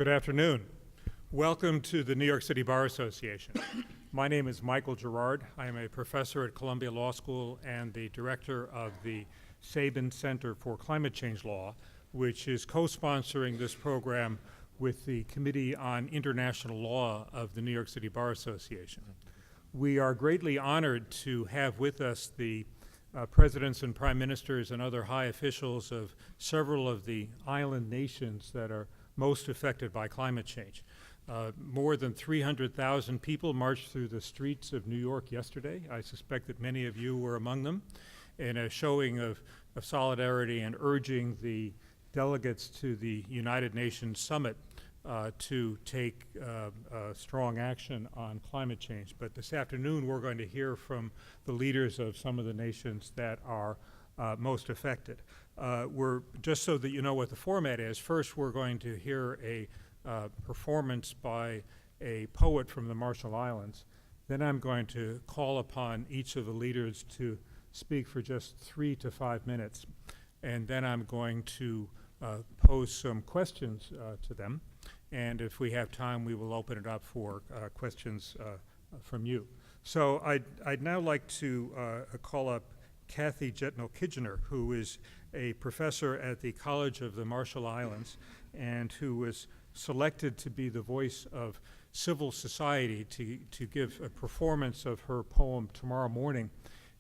Good afternoon. Welcome to the New York City Bar Association. My name is Michael Gerard. I am a professor at Columbia Law School and the director of the Sabin Center for Climate Change Law, which is co-sponsoring this program with the Committee on International Law of the New York City Bar Association. We are greatly honored to have with us the presidents and prime ministers and other high officials of several of the island nations that are most affected by climate change. More than 300,000 people marched through the streets of New York yesterday. I suspect that many of you were among them, in a showing of solidarity and urging the delegates to the United Nations Summit to take strong action on climate change. But this afternoon we're going to hear from the leaders of some of the nations that are most affected. Just so that you know what the format is, first we're going to hear a performance by a poet from the Marshall Islands. Then I'm going to call upon each of the leaders to speak for just 3 to 5 minutes. And then I'm going to pose some questions to them. And if we have time, we will open it up for questions from you. So I'd now like to call up Kathy Jetnil-Kijiner, who is a professor at the College of the Marshall Islands and who was selected to be the voice of civil society to give a performance of her poem tomorrow morning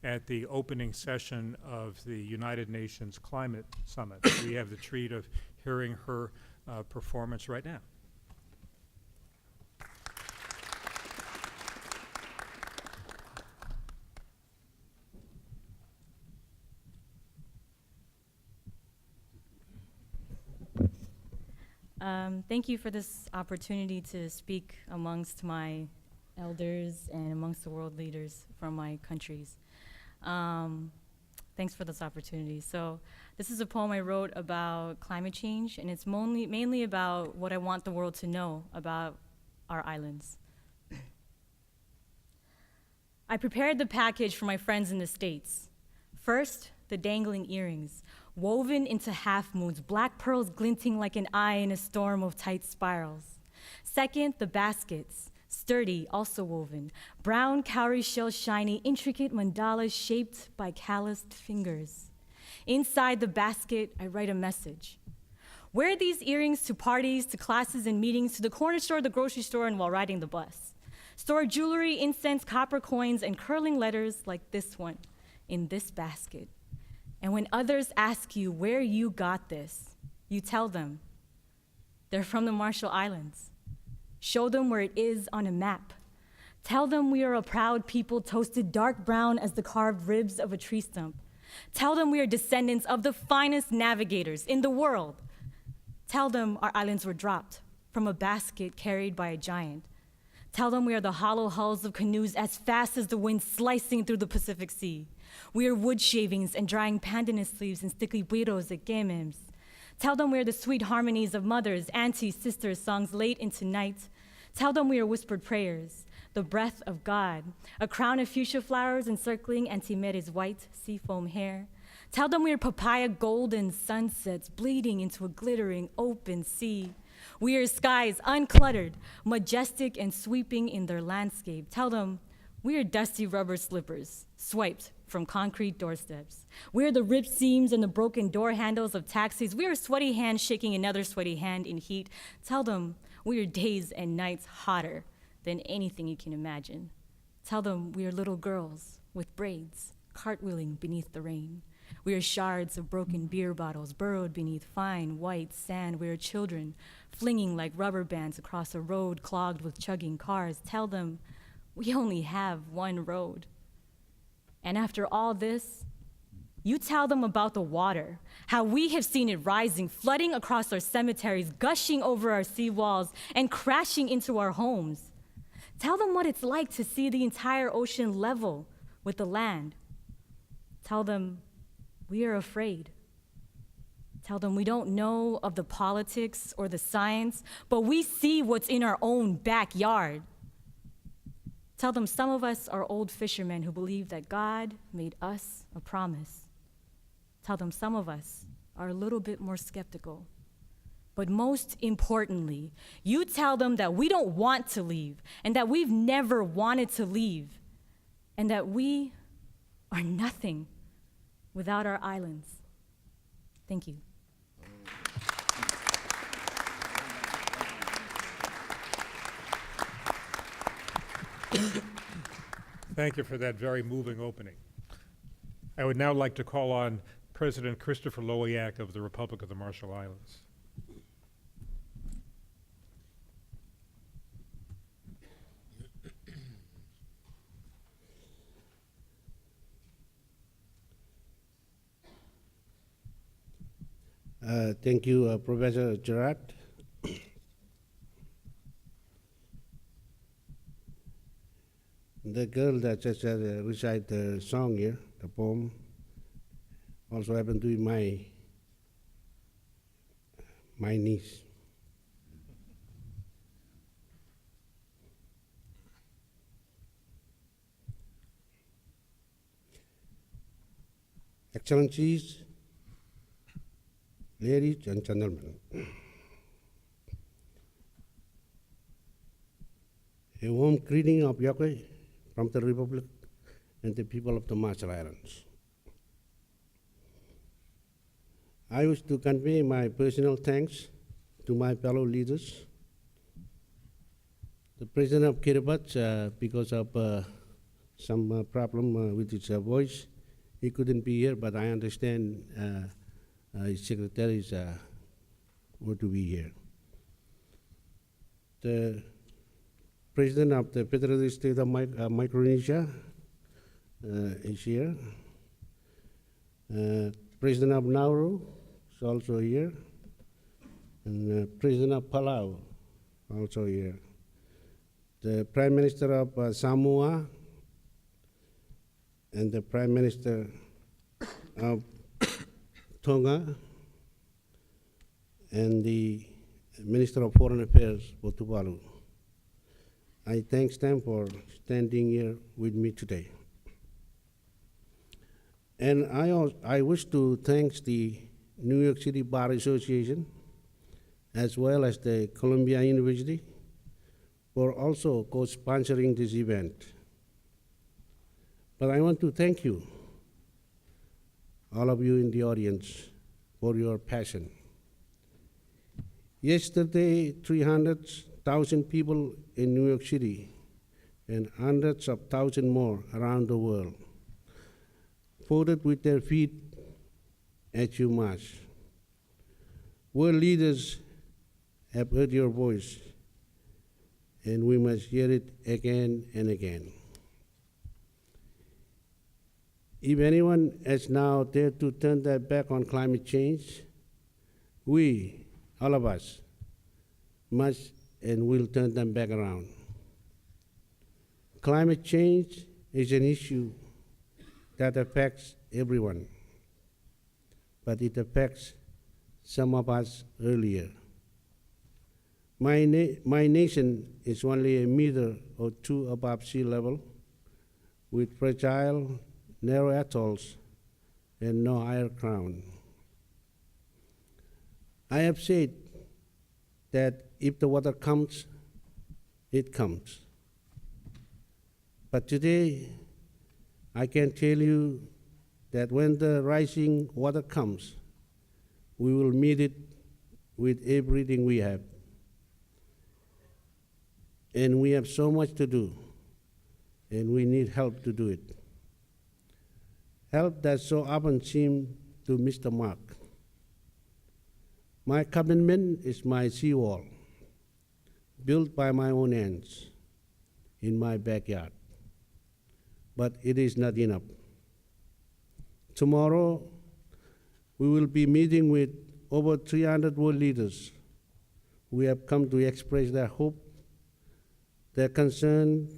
at the opening session of the United Nations Climate Summit. We have the treat of hearing her performance right now. Thank you for this opportunity to speak amongst my elders and amongst the world leaders from my countries. Thanks for this opportunity. So this is a poem I wrote about climate change, and it's mainly about what I want the world to know about our islands. I prepared the package for my friends in the States. First, the dangling earrings, woven into half moons, black pearls glinting like an eye in a storm of tight spirals. Second, the baskets, sturdy, also woven, brown cowrie shell shiny, intricate mandalas shaped by calloused fingers. Inside the basket, I write a message. Wear these earrings to parties, to classes and meetings, to the corner store, the grocery store, and while riding the bus. Store jewelry, incense, copper coins, and curling letters like this one in this basket. And when others ask you where you got this, you tell them they're from the Marshall Islands. Show them where it is on a map. Tell them we are a proud people toasted dark brown as the carved ribs of a tree stump. Tell them we are descendants of the finest navigators in the world. Tell them our islands were dropped from a basket carried by a giant. Tell them we are the hollow hulls of canoes as fast as the wind slicing through the Pacific Sea. We are wood shavings and drying pandanus leaves and sticky burros at gamems. Tell them we are the sweet harmonies of mothers, aunties, sisters, songs late into night. Tell them we are whispered prayers, the breath of God, a crown of fuchsia flowers encircling Auntie Mary's white seafoam hair. Tell them we are papaya golden sunsets bleeding into a glittering open sea. We are skies uncluttered, majestic and sweeping in their landscape. Tell them we are dusty rubber slippers, swiped from concrete doorsteps. We are the ripped seams and the broken door handles of taxis. We are sweaty hands shaking another sweaty hand in heat. Tell them we are days and nights hotter than anything you can imagine. Tell them we are little girls with braids, cartwheeling beneath the rain. We are shards of broken beer bottles burrowed beneath fine white sand. We are children flinging like rubber bands across a road clogged with chugging cars. Tell them we only have one road. And after all this, you tell them about the water, how we have seen it rising, flooding across our cemeteries, gushing over our seawalls, and crashing into our homes. Tell them what it's like to see the entire ocean level with the land. Tell them we are afraid. Tell them we don't know of the politics or the science, but we see what's in our own backyard. Tell them some of us are old fishermen who believe that God made us a promise. Tell them some of us are a little bit more skeptical. But most importantly, you tell them that we don't want to leave and that we've never wanted to leave and that we are nothing without our islands. Thank you. Thank you for that very moving opening. I would now like to call on President Christopher Lowiak of the Republic of the Marshall Islands. Thank you, Professor Gerard. The girl that just recite the song here, the poem, also happened to be my niece. Excellencies, ladies and gentlemen, a warm greeting of Yahweh from the Republic and the people of the Marshall Islands. I wish to convey my personal thanks to my fellow leaders. The President of Kiribati, because of some problem with his voice, he couldn't be here, but I understand his secretaries were to be here. The President of the Federal State of Micronesia is here. President of Nauru is also here. And President of Palau also here. The Prime Minister of Samoa and the Prime Minister of Tonga and the Minister of Foreign Affairs for Tuvalu. I thank them for standing here with me today. And I wish to thank the New York City Bar Association as well as the Columbia University for also co-sponsoring this event. But I want to thank you, all of you in the audience, for your passion. Yesterday, 300,000 people in New York City and hundreds of thousands more around the world voted with their feet as you march. World leaders have heard your voice, and we must hear it again and again. If anyone has now dared to turn their back on climate change, we, all of us, must and will turn them back around. Climate change is an issue that affects everyone, but it affects some of us earlier. My nation is only a meter or two above sea level, with fragile, narrow atolls and no higher ground. I have said that if the water comes, it comes. But today, I can tell you that when the rising water comes, we will meet it with everything we have. And we have so much to do, and we need help to do it. Help that so often seems to miss the mark. My commitment is my seawall, built by my own hands in my backyard. But it is not enough. Tomorrow, we will be meeting with over 300 world leaders who have come to express their hope, their concern,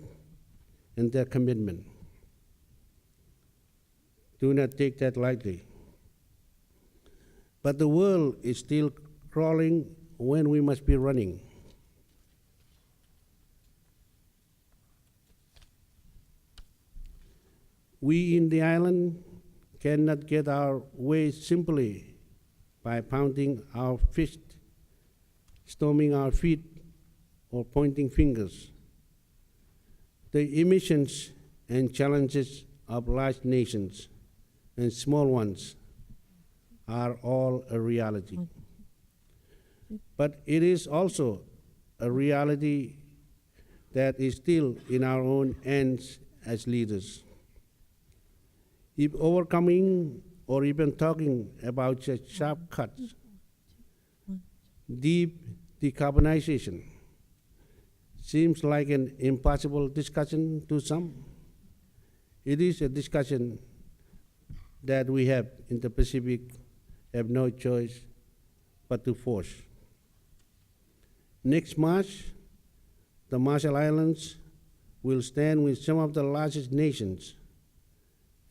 and their commitment. Do not take that lightly. But the world is still crawling when we must be running. We in the island cannot get our way simply by pounding our fist storming our feet or pointing fingers. The emissions and challenges of large nations and small ones are all a reality. But it is also a reality that is still in our own hands as leaders. If overcoming or even talking about such sharp cuts, deep decarbonization seems like an impossible discussion to some, it is a discussion that we have in the Pacific have no choice but to force. Next March, the Marshall Islands will stand with some of the largest nations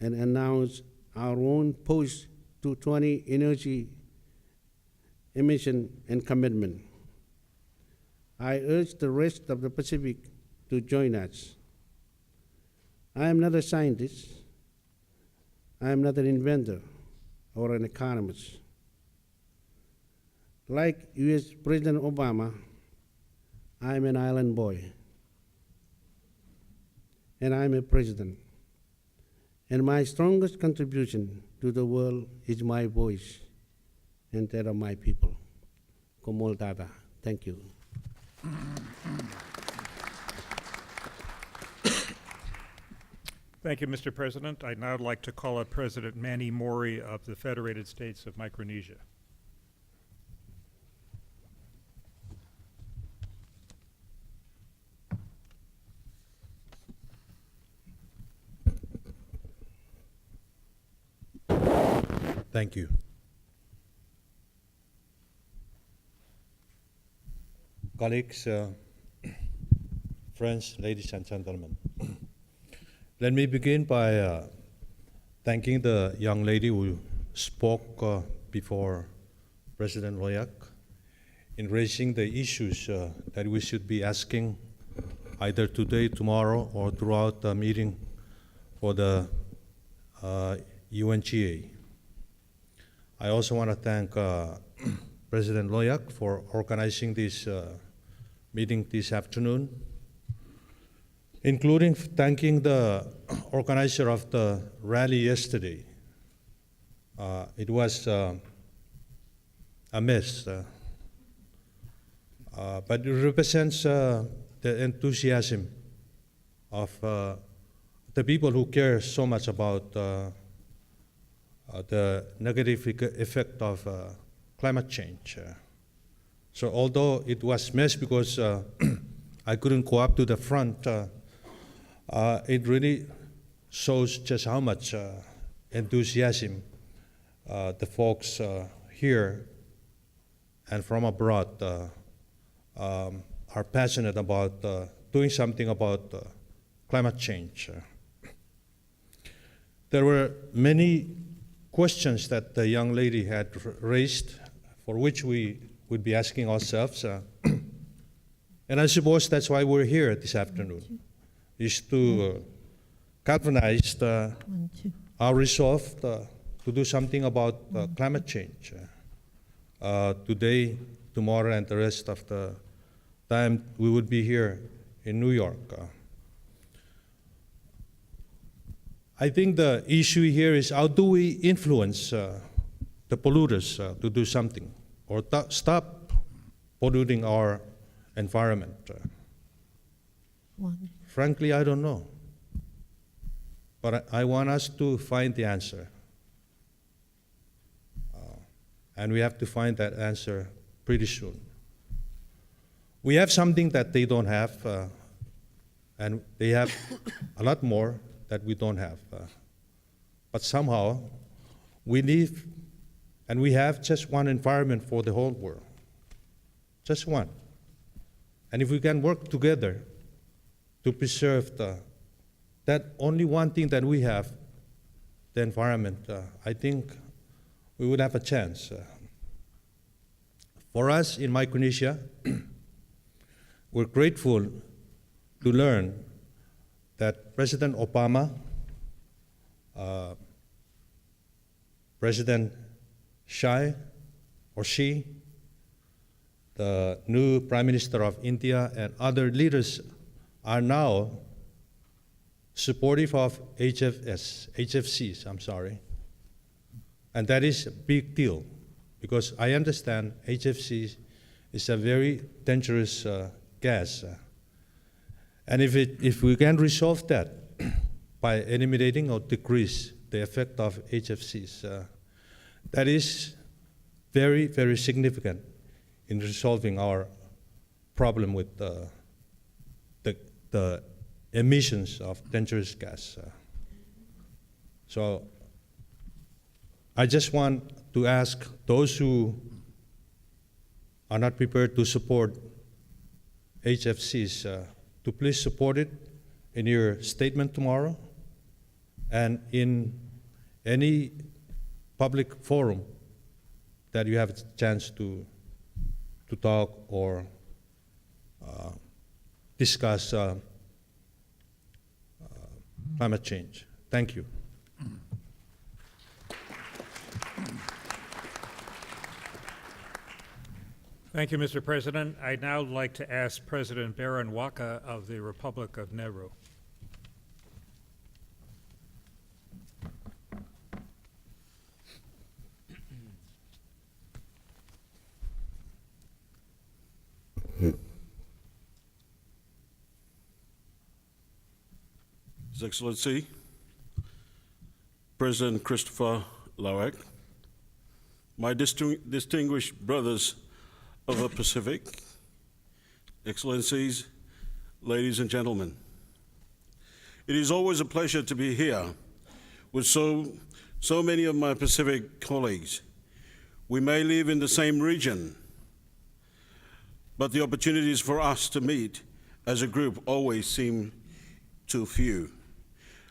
and announce our own post-2020 energy emission and commitment. I urge the rest of the Pacific to join us. I am not a scientist. I am not an inventor or an economist. Like US President Obama, I am an island boy. And I am a president. And my strongest contribution to the world is my voice and that of my people. Komol Tata. Thank you. Thank you, Mr. President. I'd now like to call up President Manny Mori of the Federated States of Micronesia. Thank you. Colleagues, friends, ladies and gentlemen, let me begin by thanking the young lady who spoke before President Loyak in raising the issues that we should be asking either today, tomorrow, or throughout the meeting for the UNGA. I also want to thank President Loyak for organizing this meeting this afternoon, including thanking the organizer of the rally yesterday. It was a mess, but it represents the enthusiasm of the people who care so much about the negative effect of climate change. So although it was mess because I couldn't go up to the front, it really shows just how much enthusiasm the folks here and from abroad are passionate about doing something about climate change. There were many questions that the young lady had raised for which we would be asking ourselves. And I suppose that's why we're here this afternoon, is to galvanize our resolve to do something about climate change today, tomorrow, and the rest of the time we would be here in New York. I think the issue here is how do we influence the polluters to do something or stop polluting our environment? Frankly, I don't know. But I want us to find the answer. And we have to find that answer pretty soon. We have something that they don't have, and they have a lot more that we don't have. But somehow, we live and we have just one environment for the whole world. Just one. And if we can work together to preserve that only one thing that we have, the environment, I think we would have a chance. For us in Micronesia, we're grateful to learn that President Obama, President Xi, the new Prime Minister of India and other leaders are now supportive of HFCs, and that is a big deal because I understand HFCs is a very dangerous gas, and if we can resolve that by eliminating or decrease the effect of HFCs, that is very, very significant in resolving our problem with the emissions of dangerous gas. So I just want to ask those who are not prepared to support HFCs to please support it in your statement tomorrow and in any public forum that you have a chance to talk or discuss climate change. Thank you. Thank you, Mr. President. I'd now like to ask President Baron Waka of the Republic of Nauru. His Excellency, President Christopher Lawak, my distinguished brothers of the Pacific, Excellencies, ladies and gentlemen. It is always a pleasure to be here with so many of my Pacific colleagues. We may live in the same region, but the opportunities for us to meet as a group always seem too few.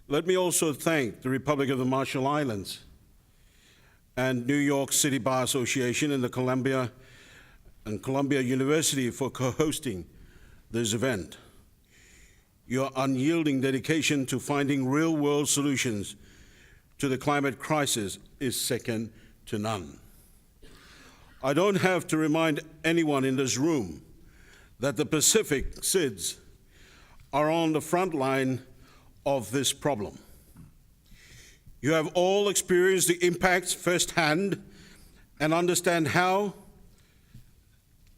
Let me also thank the Republic of the Marshall Islands and New York City Bar Association and Columbia University for co-hosting this event. Your unyielding dedication to finding real-world solutions to the climate crisis is second to none. I don't have to remind anyone in this room that the Pacific SIDS are on the front line of this problem. You have all experienced the impacts firsthand and understand how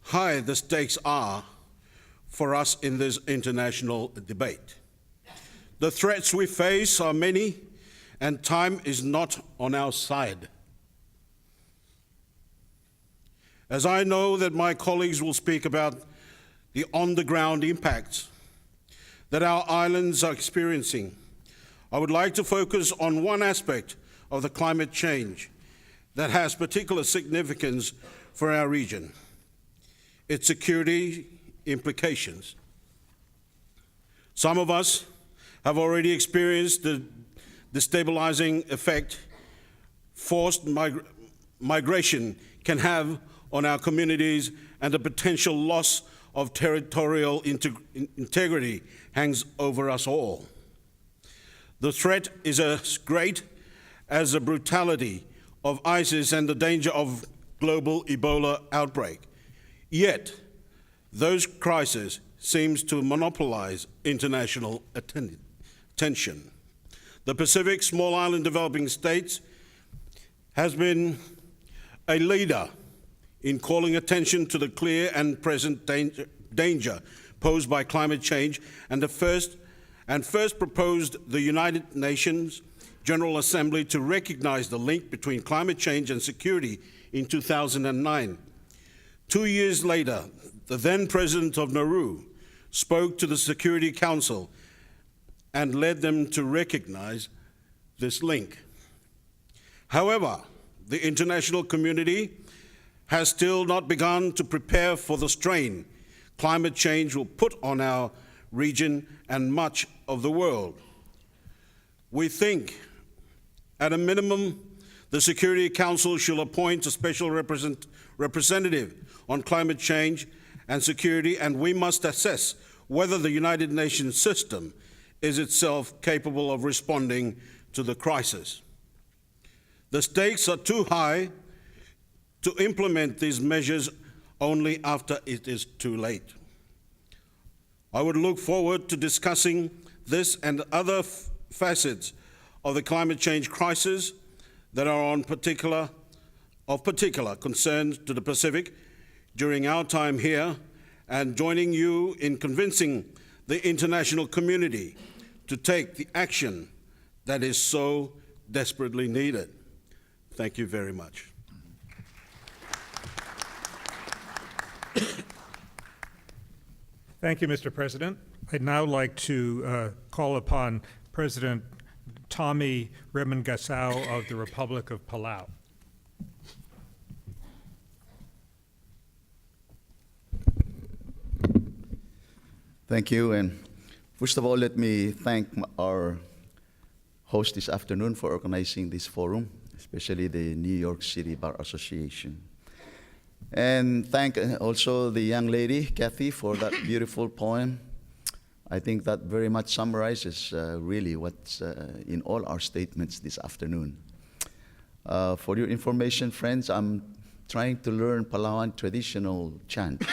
high the stakes are for us in this international debate. The threats we face are many, and time is not on our side. As I know that my colleagues will speak about the on-the-ground impacts that our islands are experiencing, I would like to focus on one aspect of the climate change that has particular significance for our region: its security implications. Some of us have already experienced the destabilizing effect forced migration can have on our communities, and the potential loss of territorial integrity hangs over us all. The threat is as great as the brutality of ISIS and the danger of global Ebola outbreak. Yet, those crises seem to monopolize international attention. The Pacific Small Island Developing States has been a leader in calling attention to the clear and present danger posed by climate change, and first proposed the United Nations General Assembly to recognize the link between climate change and security in 2009. 2 years later, the then President of Nauru spoke to the Security Council and led them to recognize this link. However, the international community has still not begun to prepare for the strain climate change will put on our region and much of the world. We think, at a minimum, the Security Council should appoint a special representative on climate change and security, and we must assess whether the United Nations system is itself capable of responding to the crisis. The stakes are too high to implement these measures only after it is too late. I would look forward to discussing this and other facets of the climate change crisis that are of particular concern to the Pacific during our time here, and joining you in convincing the international community to take the action that is so desperately needed. Thank you very much. Thank you, Mr. President. I'd now like to call upon President Tommy Remengesau of the Republic of Palau. Thank you, and first of all, let me thank our host this afternoon for organizing this forum, especially the New York City Bar Association. And thank also the young lady, Kathy, for that beautiful poem. I think that very much summarizes really what's in all our statements this afternoon. For your information, friends, I'm trying to learn Palauan traditional chant,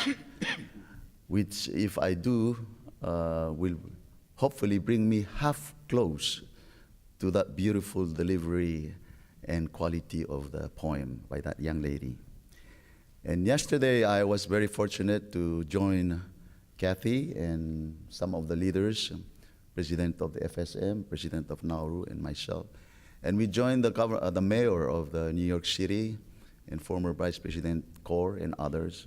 which, if I do, will hopefully bring me half close to that beautiful delivery and quality of the poem by that young lady. And yesterday, I was very fortunate to join Kathy and some of the leaders, President of the FSM, President of Nauru, and myself. And we joined the mayor of the New York City and former Vice President Kor and others.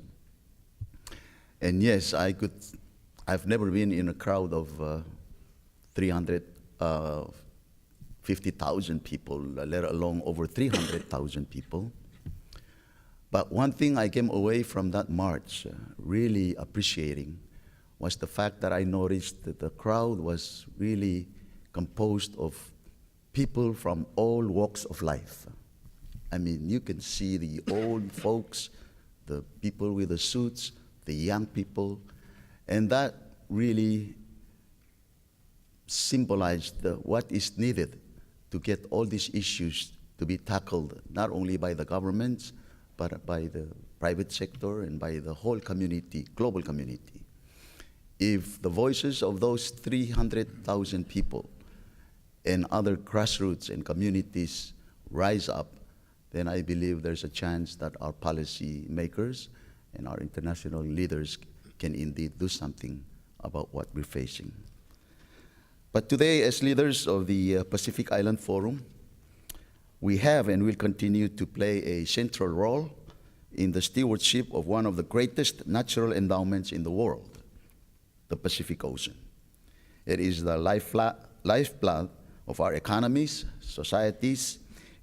And yes, I've never been in a crowd of 350,000 people, let alone over 300,000 people. But one thing I came away from that march really appreciating was the fact that I noticed that the crowd was really composed of people from all walks of life. I mean, you can see the old folks, the people with the suits, the young people, and that really symbolized what is needed to get all these issues to be tackled, not only by the governments, but by the private sector and by the whole community, global community. If the voices of those 300,000 people and other grassroots and communities rise up, then I believe there's a chance that our policy makers and our international leaders can indeed do something about what we're facing. But today, as leaders of the Pacific Island Forum, we have and will continue to play a central role in the stewardship of one of the greatest natural endowments in the world, the Pacific Ocean. It is the lifeblood of our economies, societies,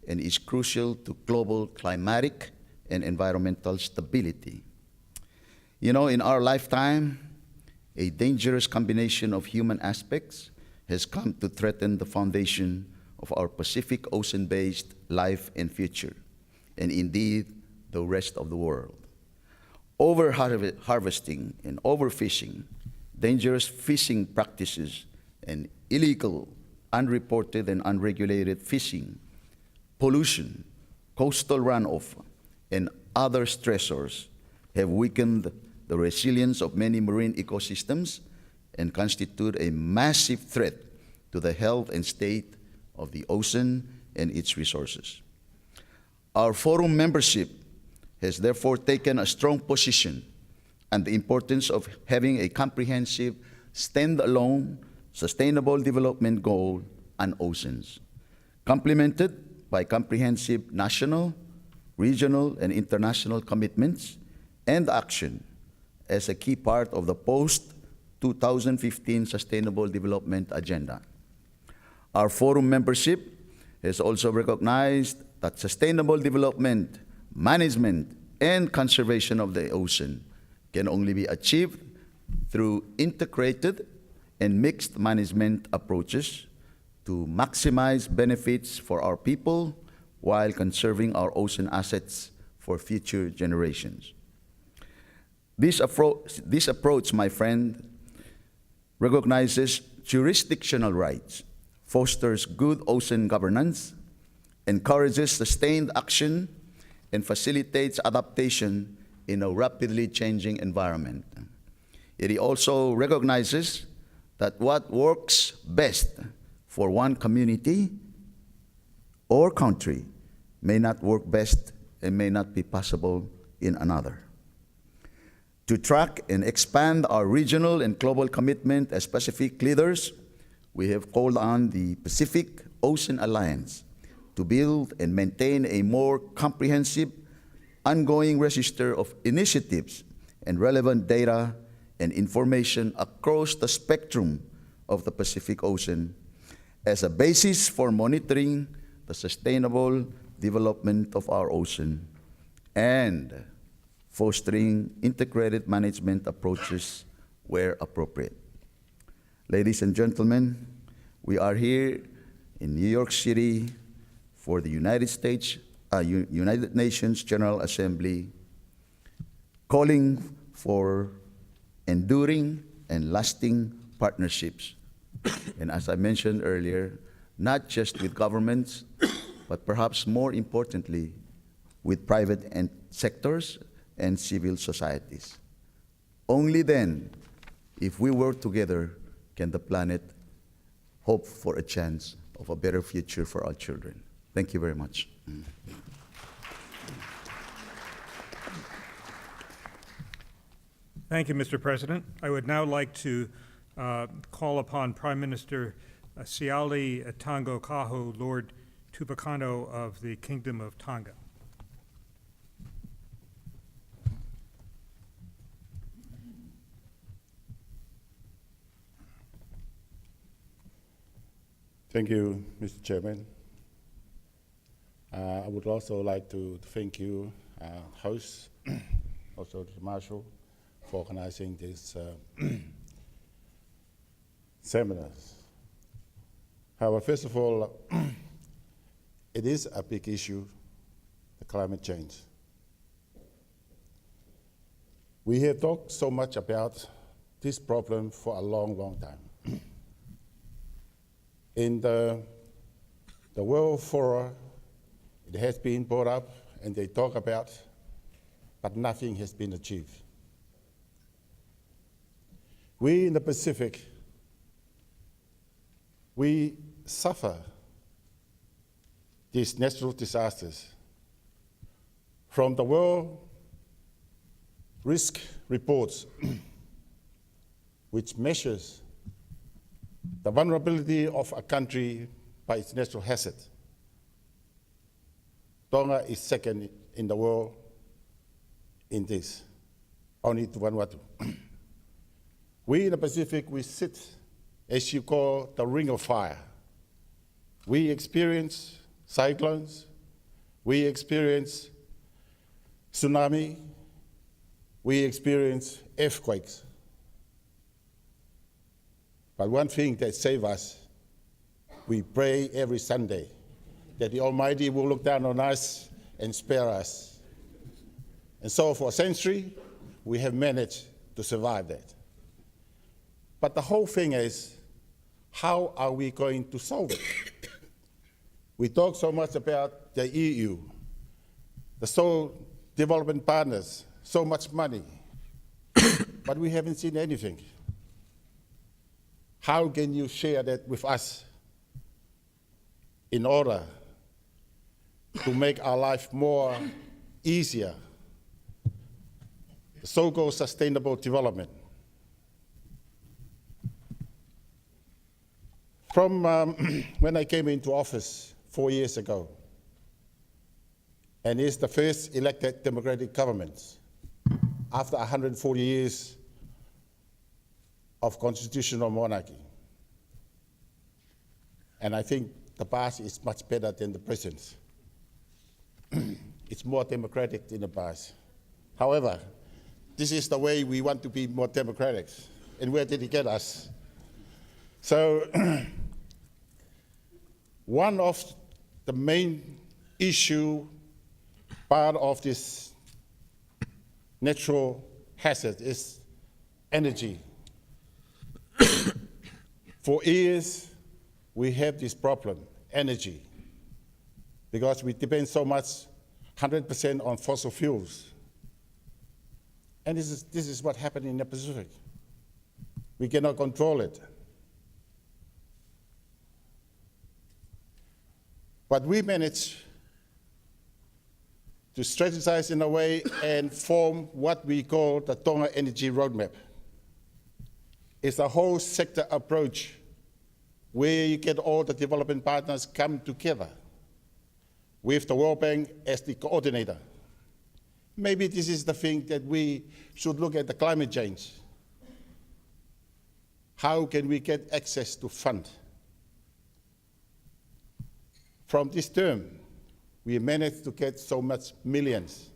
and is crucial to global climatic and environmental stability. You know, in our lifetime, a dangerous combination of human aspects has come to threaten the foundation of our Pacific Ocean-based life and future, and indeed the rest of the world. Over-harvesting and overfishing, dangerous fishing practices, and illegal, unreported and unregulated fishing, pollution, coastal runoff, and other stressors have weakened the resilience of many marine ecosystems and constitute a massive threat to the health and state of the ocean and its resources. Our forum membership has therefore taken a strong position on the importance of having a comprehensive, stand-alone, sustainable development goal on oceans, complemented by comprehensive national, regional, and international commitments and action as a key part of the post-2015 Sustainable Development Agenda. Our forum membership has also recognized that sustainable development, management, and conservation of the ocean can only be achieved through integrated and mixed management approaches to maximize benefits for our people while conserving our ocean assets for future generations. This approach, my friend, recognizes jurisdictional rights, fosters good ocean governance, encourages sustained action, and facilitates adaptation in a rapidly changing environment. It also recognizes that what works best for one community or country may not work best and may not be possible in another. To track and expand our regional and global commitment as Pacific leaders, we have called on the Pacific Ocean Alliance to build and maintain a more comprehensive, ongoing register of initiatives and relevant data and information across the spectrum of the Pacific Ocean as a basis for monitoring the sustainable development of our ocean and fostering integrated management approaches where appropriate. Ladies and gentlemen, we are here in New York City for the United Nations General Assembly, calling for enduring and lasting partnerships. And as I mentioned earlier, not just with governments, but perhaps more importantly, with private sectors and civil societies. Only then, if we work together, can the planet hope for a chance of a better future for our children. Thank you very much. Thank you, Mr. President. I would now like to call upon Prime Minister Siali Tango Kaho, Lord Tupakano of the Kingdom of Tonga. Thank you, Mr. Chairman. I would also like to thank you, host, also the Marshal, for organizing this seminars. However, first of all, it is a big issue, the climate change. We have talked so much about this problem for a long, long time. In the World Forum, it has been brought up and they talk about, but nothing has been achieved. We in the Pacific, we suffer these natural disasters. From the World Risk Reports, which measures the vulnerability of a country by its natural hazard, Tonga is second in the world in this, only to Vanuatu. We in the Pacific, we sit, as you call, the ring of fire. We experience cyclones, we experience tsunami, we experience earthquakes. But one thing that saves us, we pray every Sunday that the Almighty will look down on us and spare us. And so for a century, we have managed to survive that. But the whole thing is, how are we going to solve it? We talk so much about the EU, the sole development partners, so much money, but we haven't seen anything. How can you share that with us in order to make our life more easier? So-called sustainable development. From when I came into office 4 years ago, and it's the first elected democratic government after 140 years of constitutional monarchy. And I think the past is much better than the present. It's more democratic than the past. However, this is the way we want to be more democratic. And where did it get us? So, one of the main issue, part of this natural hazard is energy. For years, we have this problem, energy, because we depend so much, 100% on fossil fuels. And this is what happened in the Pacific. We cannot control it. But we managed to strategize in a way and form what we call the Tonga Energy Roadmap. It's a whole sector approach where you get all the development partners come together with the World Bank as the coordinator. Maybe this is the thing that we should look at the climate change. How can we get access to fund? From this term, we managed to get so much millions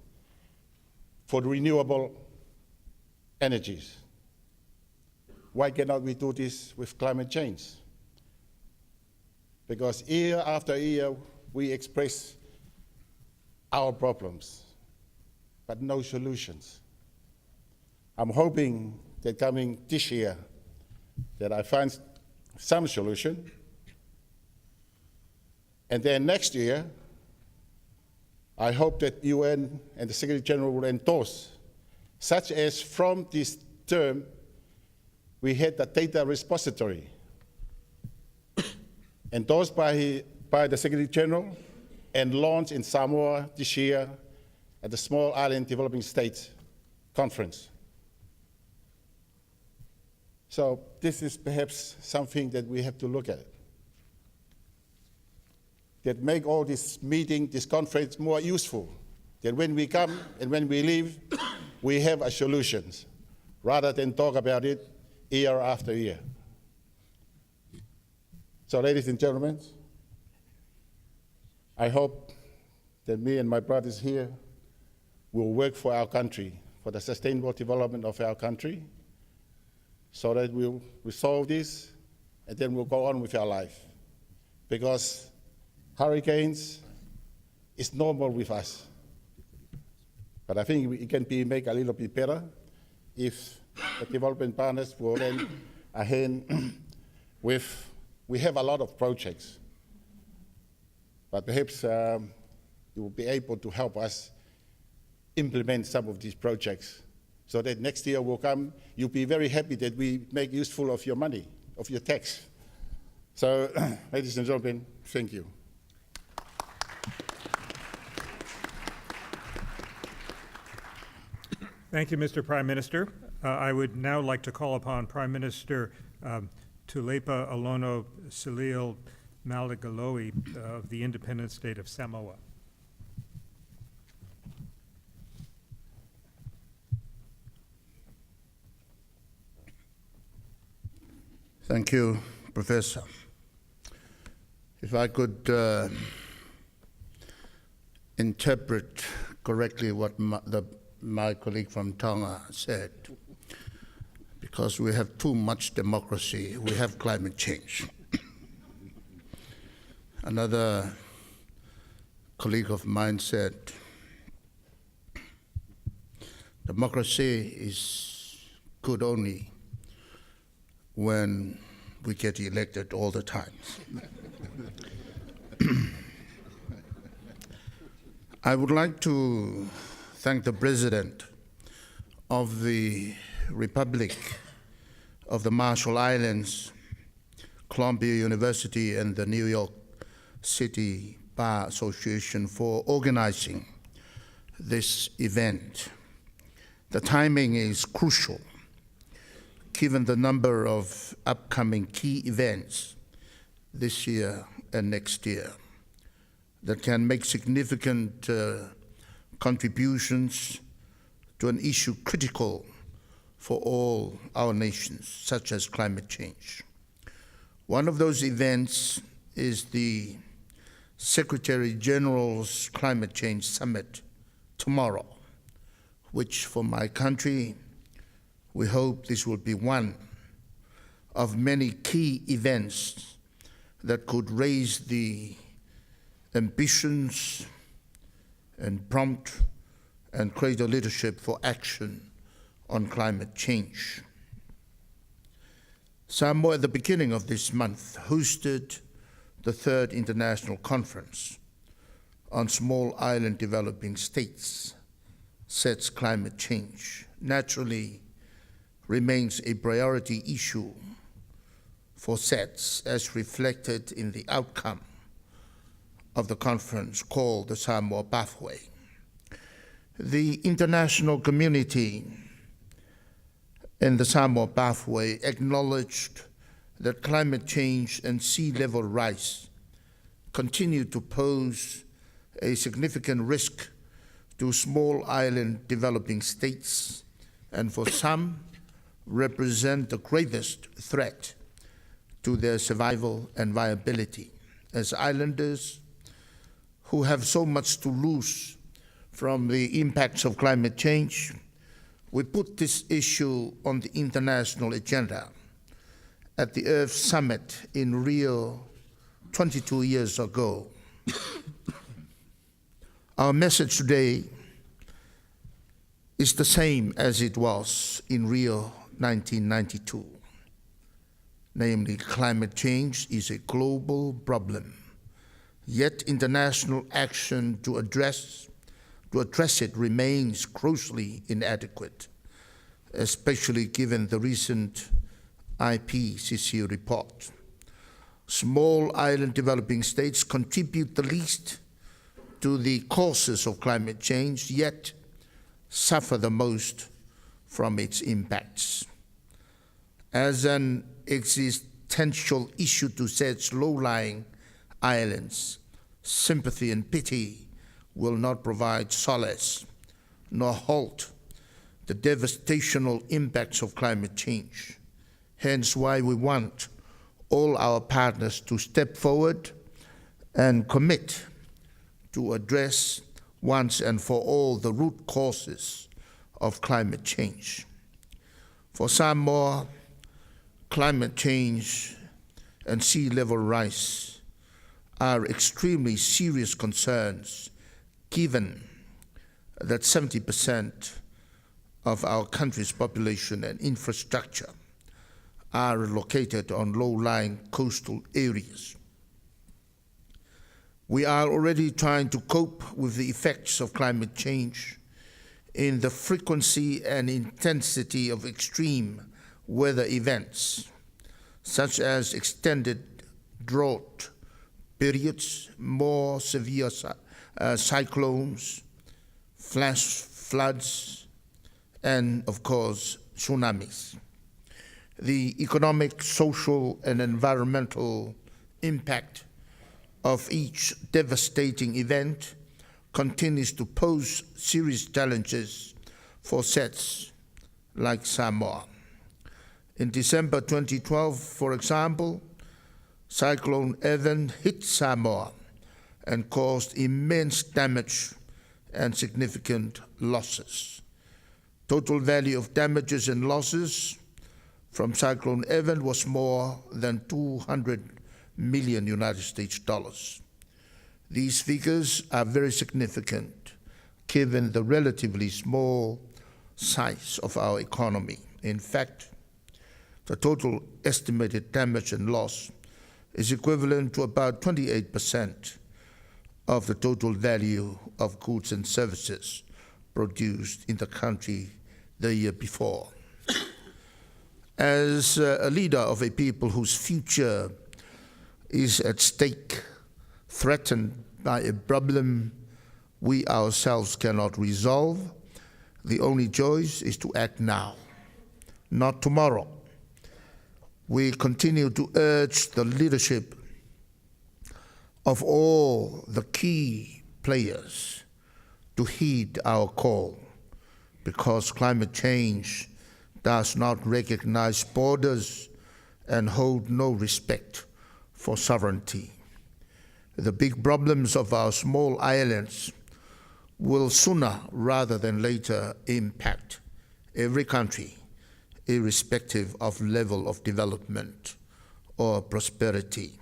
for the renewable energies. Why cannot we do this with climate change? Because year after year, we express our problems, but no solutions. I'm hoping that coming this year, that I find some solution, and then next year, I hope that UN and the Secretary General will endorse, such as from this term, we had the data repository endorsed by the Secretary General and launched in Samoa this year at the Small Island Developing States Conference. So this is perhaps something that we have to look at, that make all this meeting, this conference more useful, that when we come and when we leave, we have a solutions, rather than talk about it year after year. So ladies and gentlemen, I hope that me and my brothers here will work for our country, for the sustainable development of our country, so that we'll resolve this and then we'll go on with our life. Because hurricanes is normal with us. But I think it can be made a little bit better if the development partners will then ahead with, we have a lot of projects, but perhaps you will be able to help us implement some of these projects so that next year will come, you'll be very happy that we make useful of your money, of your tax. So, ladies and gentlemen, thank you. Thank you, Mr. Prime Minister. I would now like to call upon Prime Minister Tulepa Alono Salil Malagalowi of the independent state of Samoa. Thank you, Professor. If I could interpret correctly what my colleague from Tonga said, because we have too much democracy, we have climate change. Another colleague of mine said, democracy is good only when we get elected all the time. I would like to thank the President of the Republic of the Marshall Islands, Columbia University, and the New York City Bar Association for organizing this event. The timing is crucial, given the number of upcoming key events this year and next year that can make significant contributions to an issue critical for all our nations, such as climate change. One of those events is the Secretary General's Climate Change Summit tomorrow, which for my country, we hope this will be one of many key events that could raise the ambitions and prompt and create a leadership for action on climate change. Samoa, at the beginning of this month, hosted the third international conference on small island developing states, Sets Climate Change naturally remains a priority issue for SETS, as reflected in the outcome of the conference called the Samoa Pathway. The international community in the Samoa Pathway acknowledged that climate change and sea level rise continue to pose a significant risk to small island developing states, and for some represent the gravest threat to their survival and viability. As islanders who have so much to lose from the impacts of climate change, we put this issue on the international agenda at the Earth Summit in Rio 22 years ago. Our message today is the same as it was in Rio 1992. Namely, climate change is a global problem, yet international action to address it remains grossly inadequate, especially given the recent IPCC report. Small island developing states contribute the least to the causes of climate change, yet suffer the most from its impacts. As an existential issue to such low-lying islands, sympathy and pity will not provide solace nor halt the devastational impacts of climate change. Hence why we want all our partners to step forward and commit to address once and for all the root causes of climate change. For Samoa, climate change and sea level rise are extremely serious concerns, given that 70% of our country's population and infrastructure are located on low-lying coastal areas. We are already trying to cope with the effects of climate change in the frequency and intensity of extreme weather events, such as extended drought periods, more severe cyclones, flash floods, and of course, tsunamis. The economic, social, and environmental impact of each devastating event continues to pose serious challenges for SETS like Samoa. In December 2012, for example, Cyclone Evan hit Samoa and caused immense damage and significant losses. Total value of damages and losses from Cyclone Evan was more than 200 million United States dollars. These figures are very significant given the relatively small size of our economy. In fact, the total estimated damage and loss is equivalent to about 28% of the total value of goods and services produced in the country the year before. As a leader of a people whose future is at stake, threatened by a problem we ourselves cannot resolve, the only choice is to act now, not tomorrow. We continue to urge the leadership of all the key players to heed our call, because climate change does not recognize borders and hold no respect for sovereignty. The big problems of our small islands will sooner rather than later impact every country, irrespective of level of development or prosperity.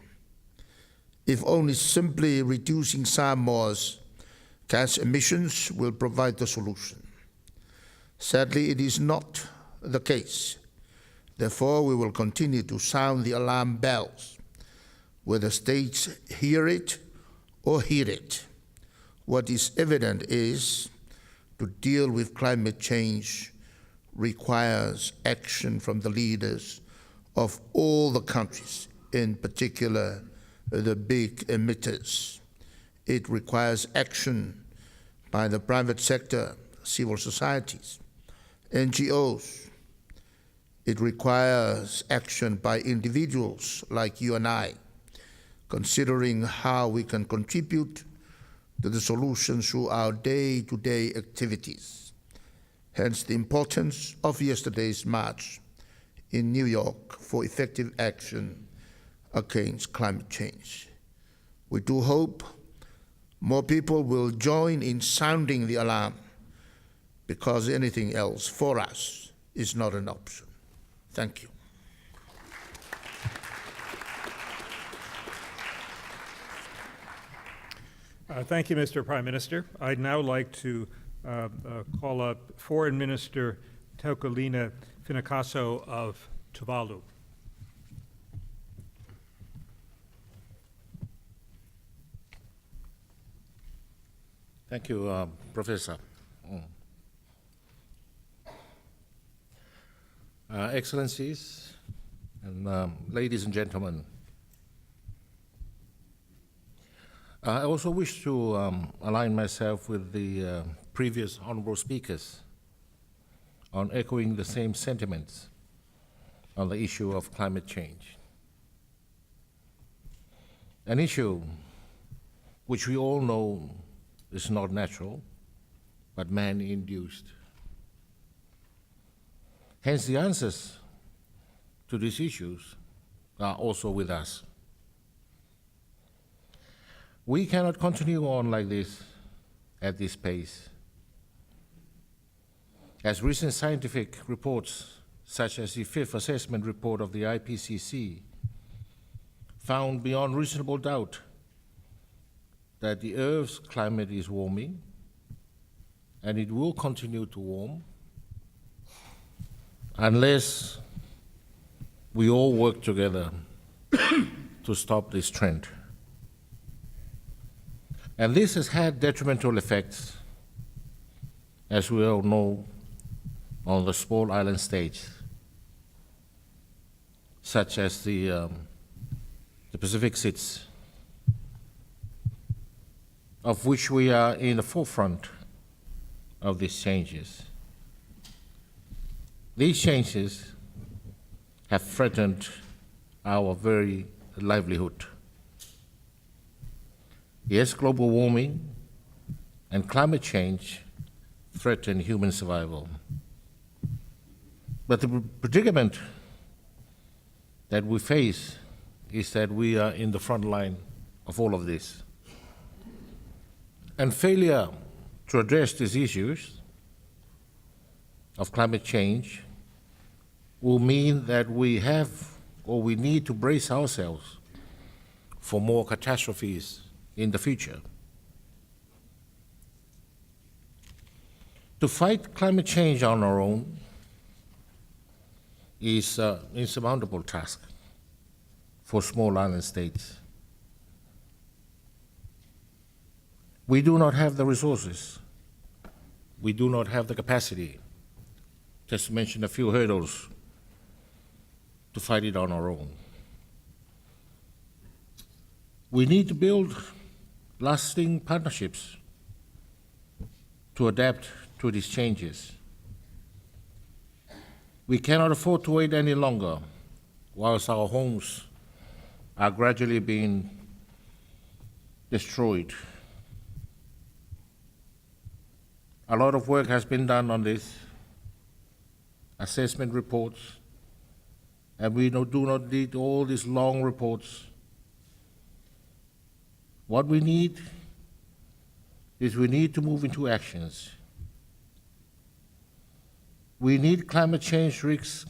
If only simply reducing Samoa's gas emissions will provide the solution. Sadly, it is not the case. Therefore, we will continue to sound the alarm bells, whether states hear it or heed it. What is evident is to deal with climate change, requires action from the leaders of all the countries, in particular the big emitters. It requires action by the private sector, civil societies, NGOs. It requires action by individuals like you and I, considering how we can contribute to the solutions through our day-to-day activities. Hence the importance of yesterday's march in New York for effective action against climate change. We do hope more people will join in sounding the alarm, because anything else for us is not an option. Thank you. Thank you, Mr. Prime Minister. I'd now like to call up Foreign Minister Teukelina Finakaso of Tuvalu. Thank you, Professor. Excellencies, and ladies and gentlemen, I also wish to align myself with the previous honorable speakers on echoing the same sentiments on the issue of climate change. An issue which we all know is not natural, but man-induced. Hence, the answers to these issues are also with us. We cannot continue on like this, at this pace. As recent scientific reports, such as the fifth assessment report of the IPCC, found beyond reasonable doubt that the Earth's climate is warming, and it will continue to warm unless we all work together to stop this trend. And this has had detrimental effects, as we all know, on the small island states, such as the Pacific States, of which we are in the forefront of these changes. These changes have threatened our very livelihood. Yes, global warming and climate change threaten human survival. But the predicament that we face is that we are in the front line of all of this. And failure to address these issues of climate change will mean that we have, or we need to brace ourselves for more catastrophes in the future. To fight climate change on our own is an insurmountable task for small island states. We do not have the resources. We do not have the capacity, just to mention a few hurdles, to fight it on our own. We need to build lasting partnerships to adapt to these changes. We cannot afford to wait any longer whilst our homes are gradually being destroyed. A lot of work has been done on this, assessment reports, and we do not need all these long reports. What we need is we need to move into actions. We need climate change risk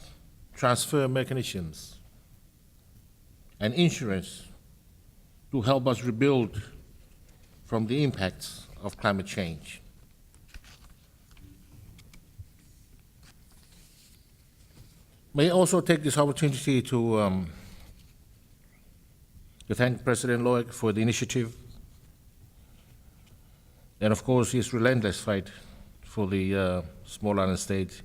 transfer mechanisms and insurance to help us rebuild from the impacts of climate change. May I also take this opportunity to thank President Loic for the initiative and, of course, his relentless fight for the small island state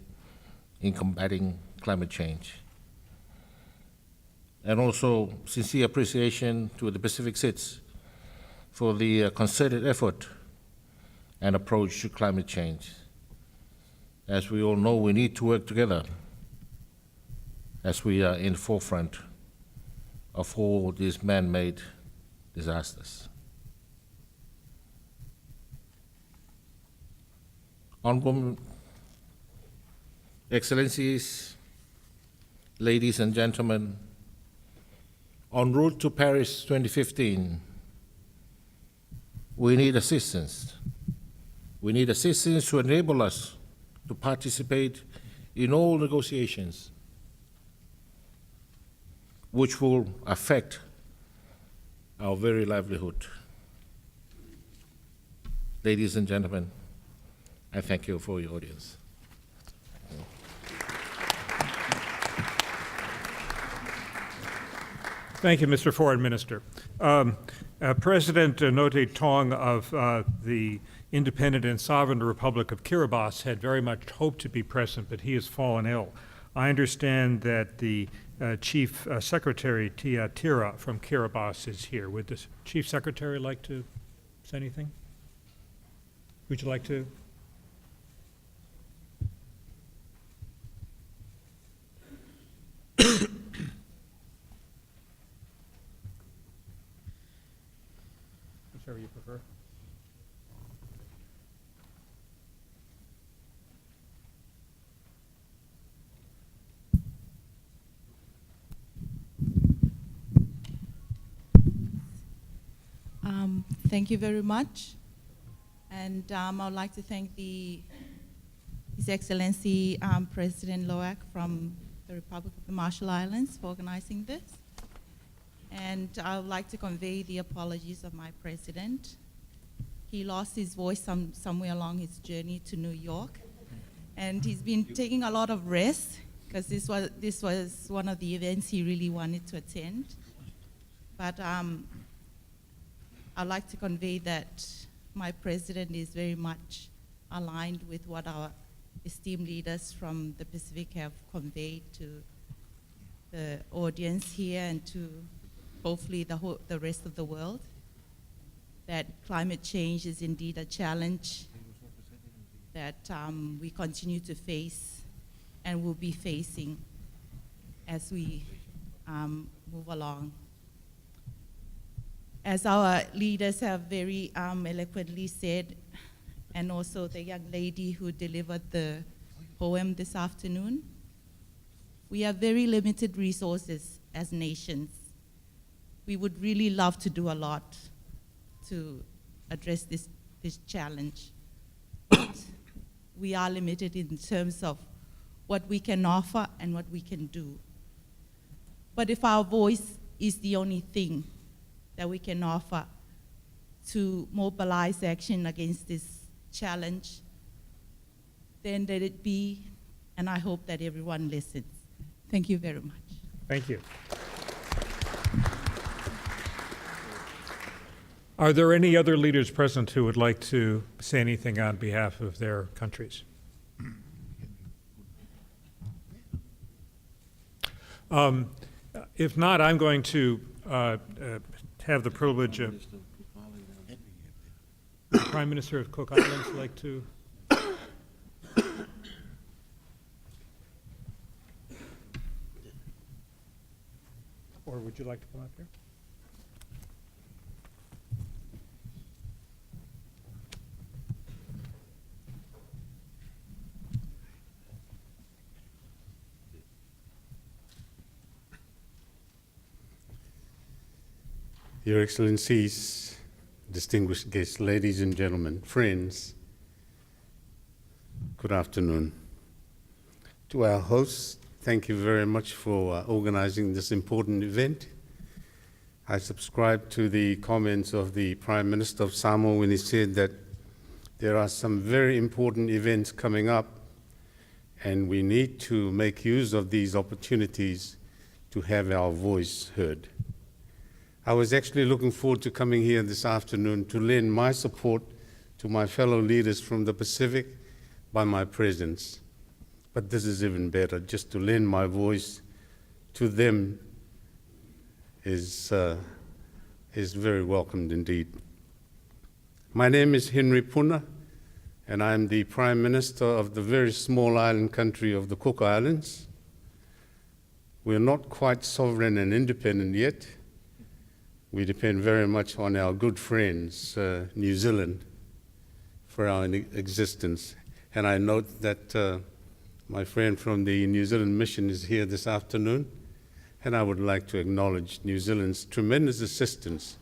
in combating climate change. And also sincere appreciation to the Pacific States for the concerted effort and approach to climate change. As we all know, we need to work together as we are in the forefront of all these man-made disasters. Honorable Excellencies, ladies and gentlemen, en route to Paris 2015, we need assistance. We need assistance to enable us to participate in all negotiations which will affect our very livelihood. Ladies and gentlemen, I thank you for your audience. Thank you, Mr. Foreign Minister. President Ngozi Tong of the independent and sovereign Republic of Kiribati had very much hoped to be present, but he has fallen ill. I understand that the Chief Secretary, Tia Tira from Kiribati, is here. Would the Chief Secretary like to say anything? Would you like to? Whichever you prefer. Thank you very much. And I would like to thank His Excellency President Loak from the Republic of the Marshall Islands for organizing this. And I would like to convey the apologies of my president. He lost his voice somewhere along his journey to New York. And he's been taking a lot of rest because this was one of the events he really wanted to attend. But I'd like to convey that my president is very much aligned with what our esteemed leaders from the Pacific have conveyed to the audience here and to hopefully the rest of the world, that climate change is indeed a challenge that we continue to face and will be facing as we move along. As our leaders have very eloquently said, and also the young lady who delivered the poem this afternoon, we have very limited resources as nations. We would really love to do a lot to address this challenge. But we are limited in terms of what we can offer and what we can do. But if our voice is the only thing that we can offer to mobilize action against this challenge, then let it be, and I hope that everyone listens. Thank you very much. Thank you. Are there any other leaders present who would like to say anything on behalf of their countries? If not, I'm going to have the privilege of the Prime Minister of Cook Islands like to. Or would you like to come up here? Your Excellencies, distinguished guests, ladies and gentlemen, friends, good afternoon. To our hosts, thank you very much for organizing this important event. I subscribe to the comments of the Prime Minister of Samoa when he said that there are some very important events coming up and we need to make use of these opportunities to have our voice heard. I was actually looking forward to coming here this afternoon to lend my support to my fellow leaders from the Pacific by my presence. but this is even better. Just to lend my voice to them is very welcomed indeed. My name is Henry Puna, and I am the Prime Minister of the very small island country of the Cook Islands. We're not quite sovereign and independent yet. We depend very much on our good friends, New Zealand, for our existence. And I note that my friend from the New Zealand Mission is here this afternoon, and I would like to acknowledge New Zealand's tremendous assistance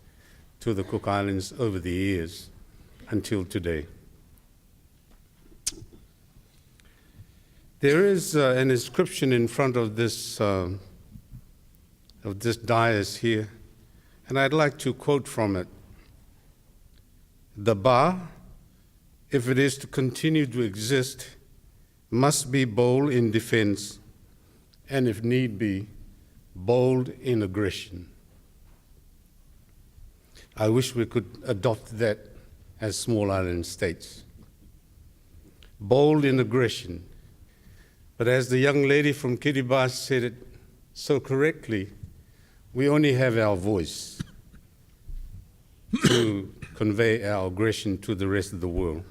to the Cook Islands over the years until today. There is an inscription in front of this dais here, and I'd like to quote from it. "The bar, if it is to continue to exist, must be bold in defense, and if need be, bold in aggression." I wish we could adopt that as small island states. Bold in aggression. But as the young lady from Kiribati said it so correctly, we only have our voice to convey our aggression to the rest of the world.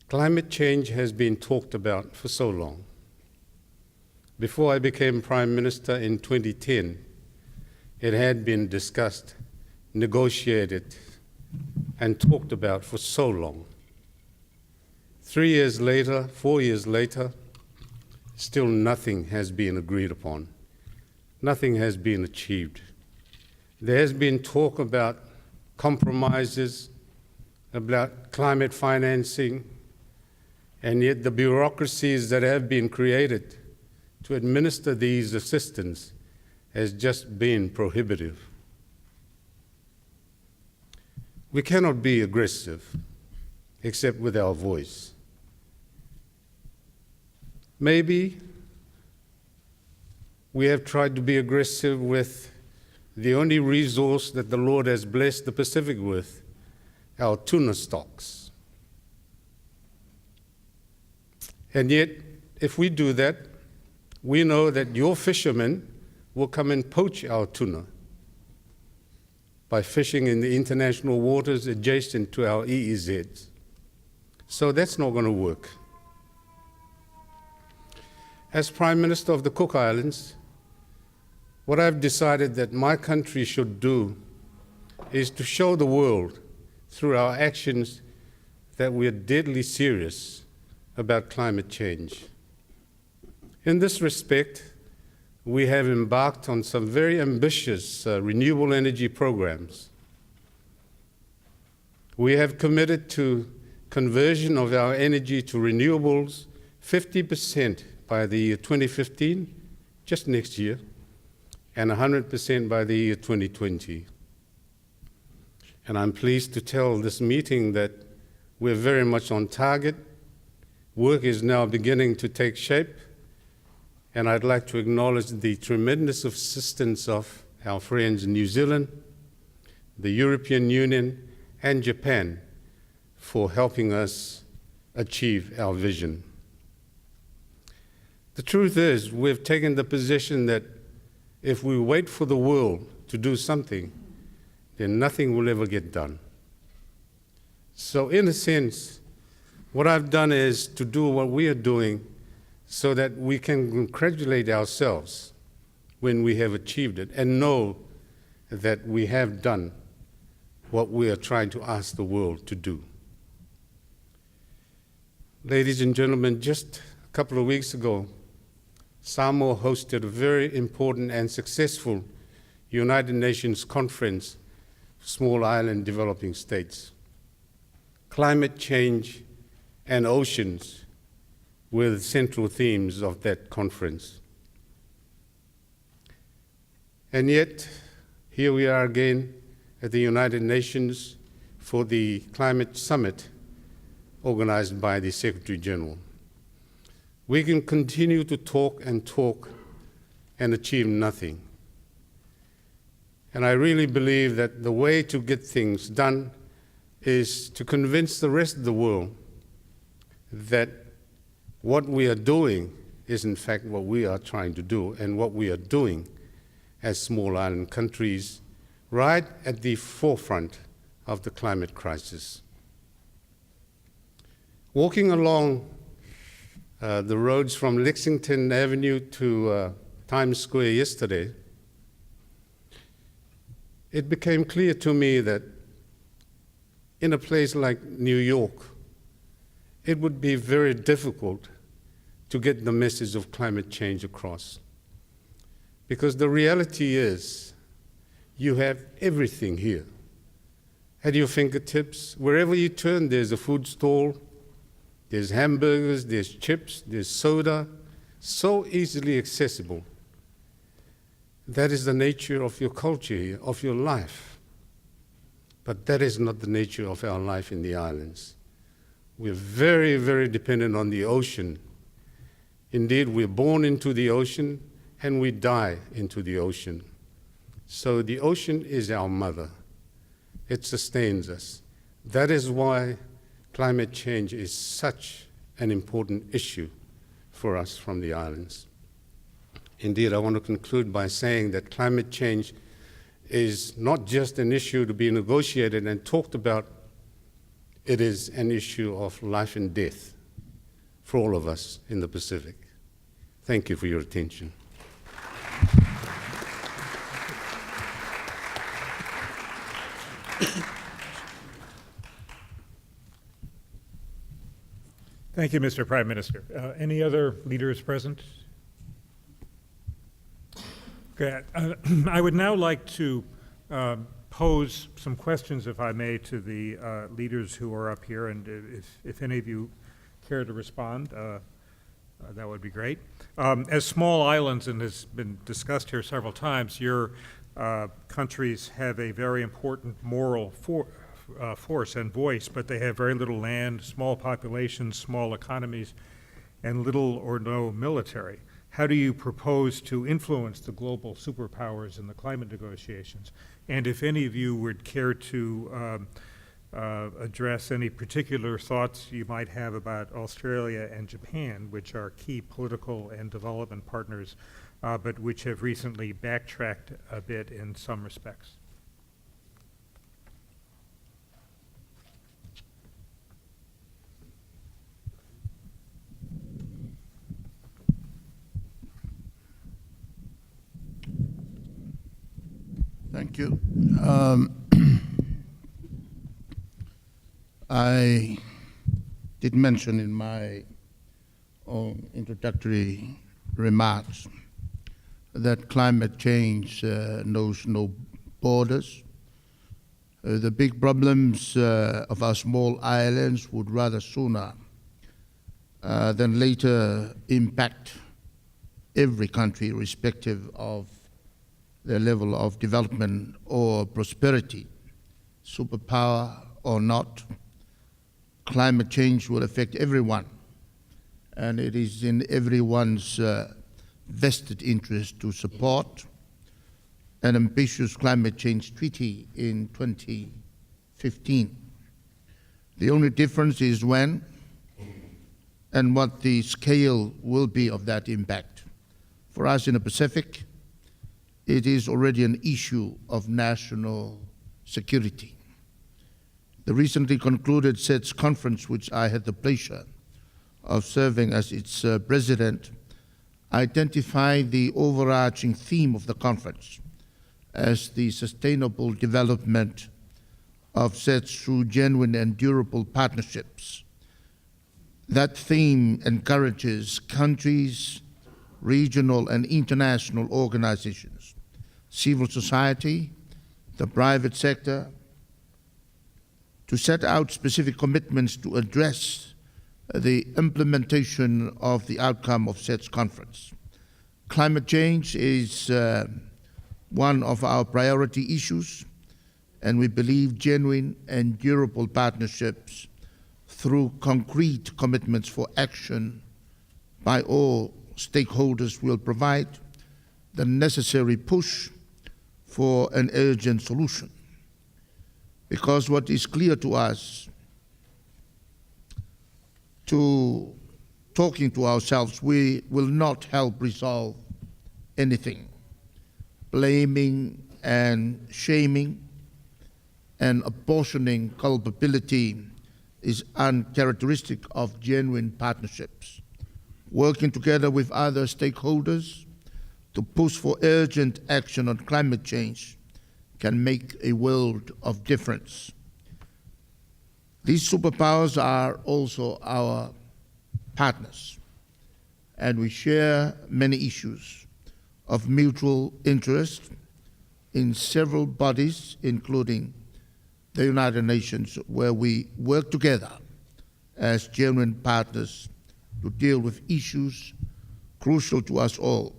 Climate change has been talked about for so long. Before I became Prime Minister in 2010, it had been discussed, negotiated, and talked about for so long. 3 years later, 4 years later, still nothing has been agreed upon. Nothing has been achieved. There has been talk about compromises, about climate financing, and yet the bureaucracies that have been created to administer these assistance has just been prohibitive. We cannot be aggressive except with our voice. Maybe we have tried to be aggressive with the only resource that the Lord has blessed the Pacific with, our tuna stocks. And yet, if we do that, we know that your fishermen will come and poach our tuna by fishing in the international waters adjacent to our EEZs. So that's not going to work. As Prime Minister of the Cook Islands, what I've decided that my country should do is to show the world through our actions that we are deadly serious about climate change. In this respect, we have embarked on some very ambitious renewable energy programs. We have committed to conversion of our energy to renewables 50% by the year 2015, just next year, and 100% by the year 2020. And I'm pleased to tell this meeting that we're very much on target. Work is now beginning to take shape, and I'd like to acknowledge the tremendous assistance of our friends in New Zealand, the European Union, and Japan for helping us achieve our vision. The truth is, we've taken the position that if we wait for the world to do something, then nothing will ever get done. So in a sense, what I've done is to do what we are doing so that we can congratulate ourselves when we have achieved it and know that we have done what we are trying to ask the world to do. Ladies and gentlemen, just a couple of weeks ago, Samoa hosted a very important and successful United Nations conference for small island developing states. Climate change and oceans were the central themes of that conference. And yet, here we are again at the United Nations for the Climate Summit organized by the Secretary General. We can continue to talk and achieve nothing. And I really believe that the way to get things done is to convince the rest of the world that what we are doing is in fact what we are trying to do, and what we are doing as small island countries right at the forefront of the climate crisis. Walking along the roads from Lexington Avenue to Times Square yesterday, it became clear to me that in a place like New York, it would be very difficult to get the message of climate change across. Because the reality is, you have everything here at your fingertips. Wherever you turn, there's a food stall, there's hamburgers, there's chips, there's soda, so easily accessible. That is the nature of your culture here, of your life. But that is not the nature of our life in the islands. We're very, very dependent on the ocean. Indeed, we're born into the ocean and we die into the ocean. So the ocean is our mother. It sustains us. That is why climate change is such an important issue for us from the islands. Indeed, I want to conclude by saying that climate change is not just an issue to be negotiated and talked about, it is an issue of life and death for all of us in the Pacific. Thank you for your attention. Thank you, Mr. Prime Minister. Any other leaders present? Okay, I would now like to pose some questions, if I may, to the leaders who are up here, and if any of you care to respond, that would be great. As small islands, and has been discussed here several times, your countries have a very important moral force and voice, but they have very little land, small populations, small economies, and little or no military. How do you propose to influence the global superpowers in the climate negotiations? And if any of you would care to address any particular thoughts you might have about Australia and Japan, which are key political and development partners, but which have recently backtracked a bit in some respects. Thank you. I did mention in my own introductory remarks that climate change knows no borders. The big problems of our small islands would rather sooner than later impact every country, irrespective of their level of development or prosperity, superpower or not. Climate change will affect everyone, and it is in everyone's vested interest to support an ambitious climate change treaty in 2015. The only difference is when and what the scale will be of that impact. For us in the Pacific, it is already an issue of national security. The recently concluded SETS conference, which I had the pleasure of serving as its president, identified the overarching theme of the conference as the sustainable development of SETS through genuine and durable partnerships. That theme encourages countries, regional and international organizations, civil society, the private sector, to set out specific commitments to address the implementation of the outcome of SETS conference. Climate change is one of our priority issues, and we believe genuine and durable partnerships through concrete commitments for action by all stakeholders will provide the necessary push for an urgent solution. Because what is clear to us, to talking to ourselves, we will not help resolve anything. Blaming and shaming and apportioning culpability is uncharacteristic of genuine partnerships. Working together with other stakeholders to push for urgent action on climate change can make a world of difference. These superpowers are also our partners, and we share many issues of mutual interest in several bodies, including the United Nations, where we work together as genuine partners to deal with issues crucial to us all,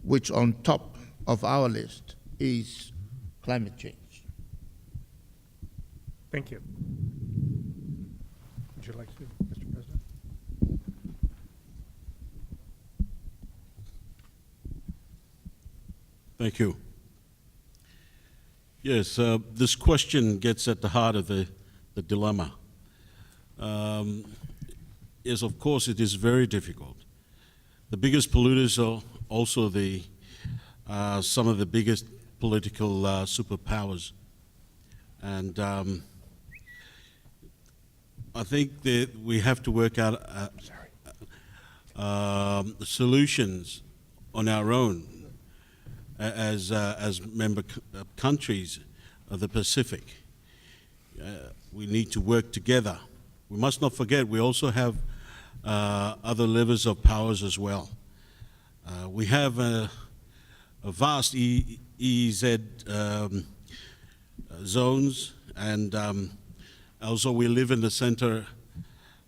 which on top of our list is climate change. Thank you. Would you like to, Mr. President? Thank you. Yes, this question gets at the heart of the dilemma. Yes, of course, it is very difficult. The biggest polluters are also some of the biggest political superpowers. And I think that we have to work out solutions on our own as member countries of the Pacific. We need to work together. We must not forget we also have other levers of powers as well. We have a vast EEZ zones, and also we live in the center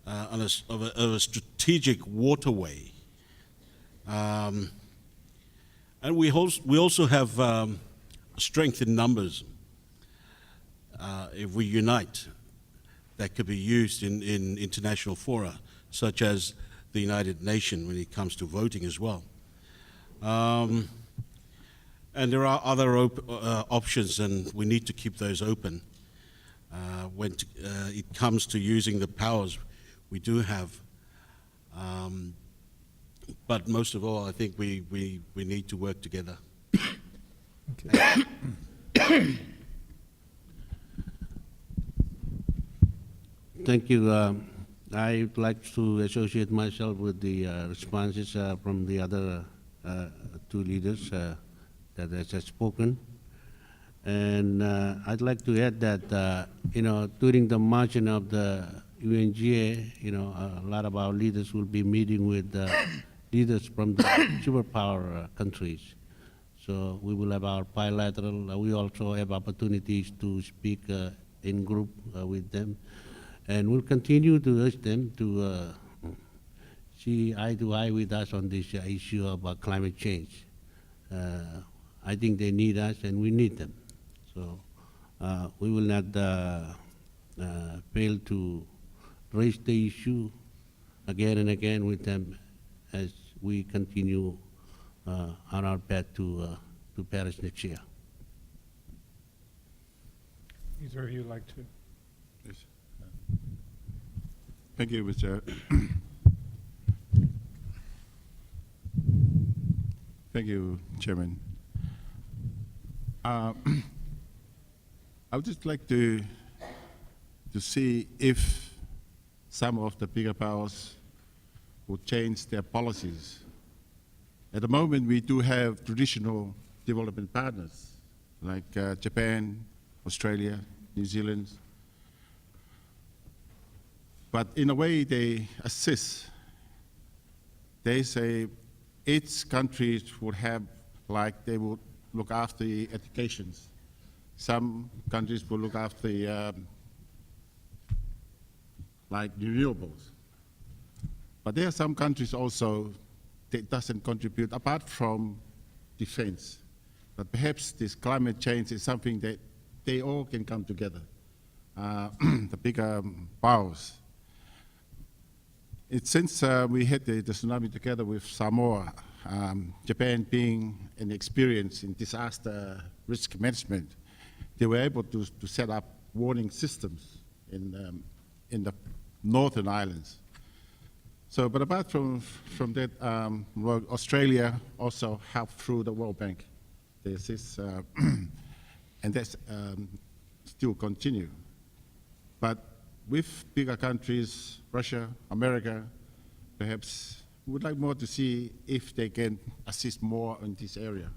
of a strategic waterway. And we also have strength in numbers. If we unite, that could be used in international fora, such as the United Nations when it comes to voting as well. And there are other options, and we need to keep those open when it comes to using the powers we do have. But most of all, I think we need to work together. Thank you. I'd like to associate myself with the responses from the other two leaders that has spoken. And I'd like to add that, during the margin of the UNGA, a lot of our leaders will be meeting with leaders from the superpower countries. So we will have our bilateral. We also have opportunities to speak in group with them. And we'll continue to urge them to see eye to eye with us on this issue of climate change. I think they need us and we need them. So we will not fail to raise the issue again and again with them as we continue on our path to Paris next year. Either of you like to? Yes. Thank you, Mr. Thank you, Chairman. I would just like to see if some of the bigger powers would change their policies. At the moment, we do have traditional development partners like Japan, Australia, New Zealand. But in a way, they assist. They say each country would have, like, they would look after the educations. Some countries will look after the, like, renewables. But there are some countries also that doesn't contribute apart from defense. But perhaps this climate change is something that they all can come together, the bigger powers. Since we had the tsunami together with Samoa, Japan being an experience in disaster risk management, they were able to set up warning systems in the northern islands. So, but apart from that, well, Australia also helped through the World Bank. They assist, and that's still continue. But with bigger countries, Russia, America, perhaps we would like more to see if they can assist more in this area.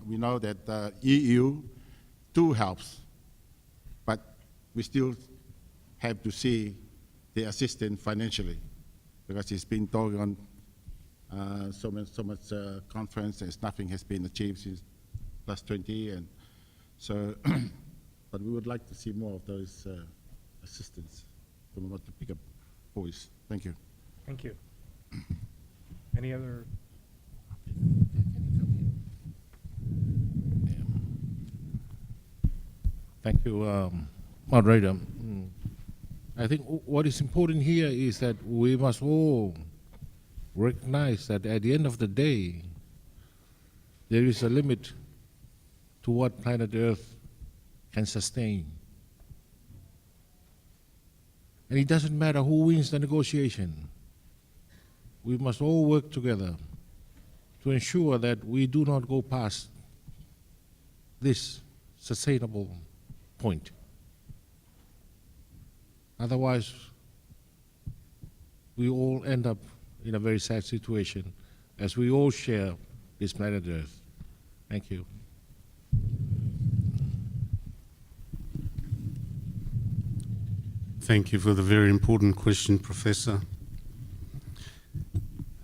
We know that the EU too helps, but we still have to see the assistance financially, because it's been talking on so much conference, and nothing has been achieved since last 20, and so, but we would like to see more of those assistance from what the bigger boys. Thank you. Thank you. Any other? Thank you, moderator. I think what is important here is that we must all recognize that at the end of the day, there is a limit to what planet Earth can sustain. And it doesn't matter who wins the negotiation. We must all work together to ensure that we do not go past this sustainable point. Otherwise, we all end up in a very sad situation, as we all share this planet Earth. Thank you. Thank you for the very important question, Professor.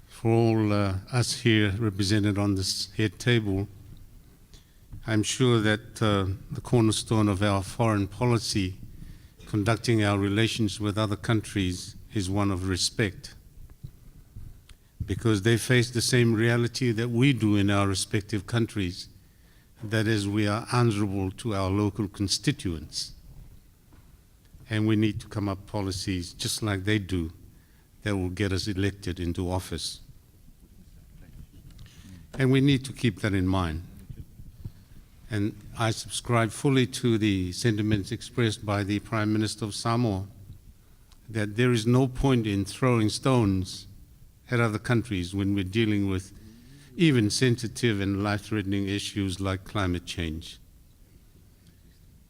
For all us here represented on this head table, I'm sure that the cornerstone of our foreign policy, conducting our relations with other countries, is one of respect, because they face the same reality that we do in our respective countries, that is, we are answerable to our local constituents. And we need to come up policies just like they do that will get us elected into office. And we need to keep that in mind. And I subscribe fully to the sentiments expressed by the Prime Minister of Samoa, that there is no point in throwing stones at other countries when we're dealing with even sensitive and life-threatening issues like climate change.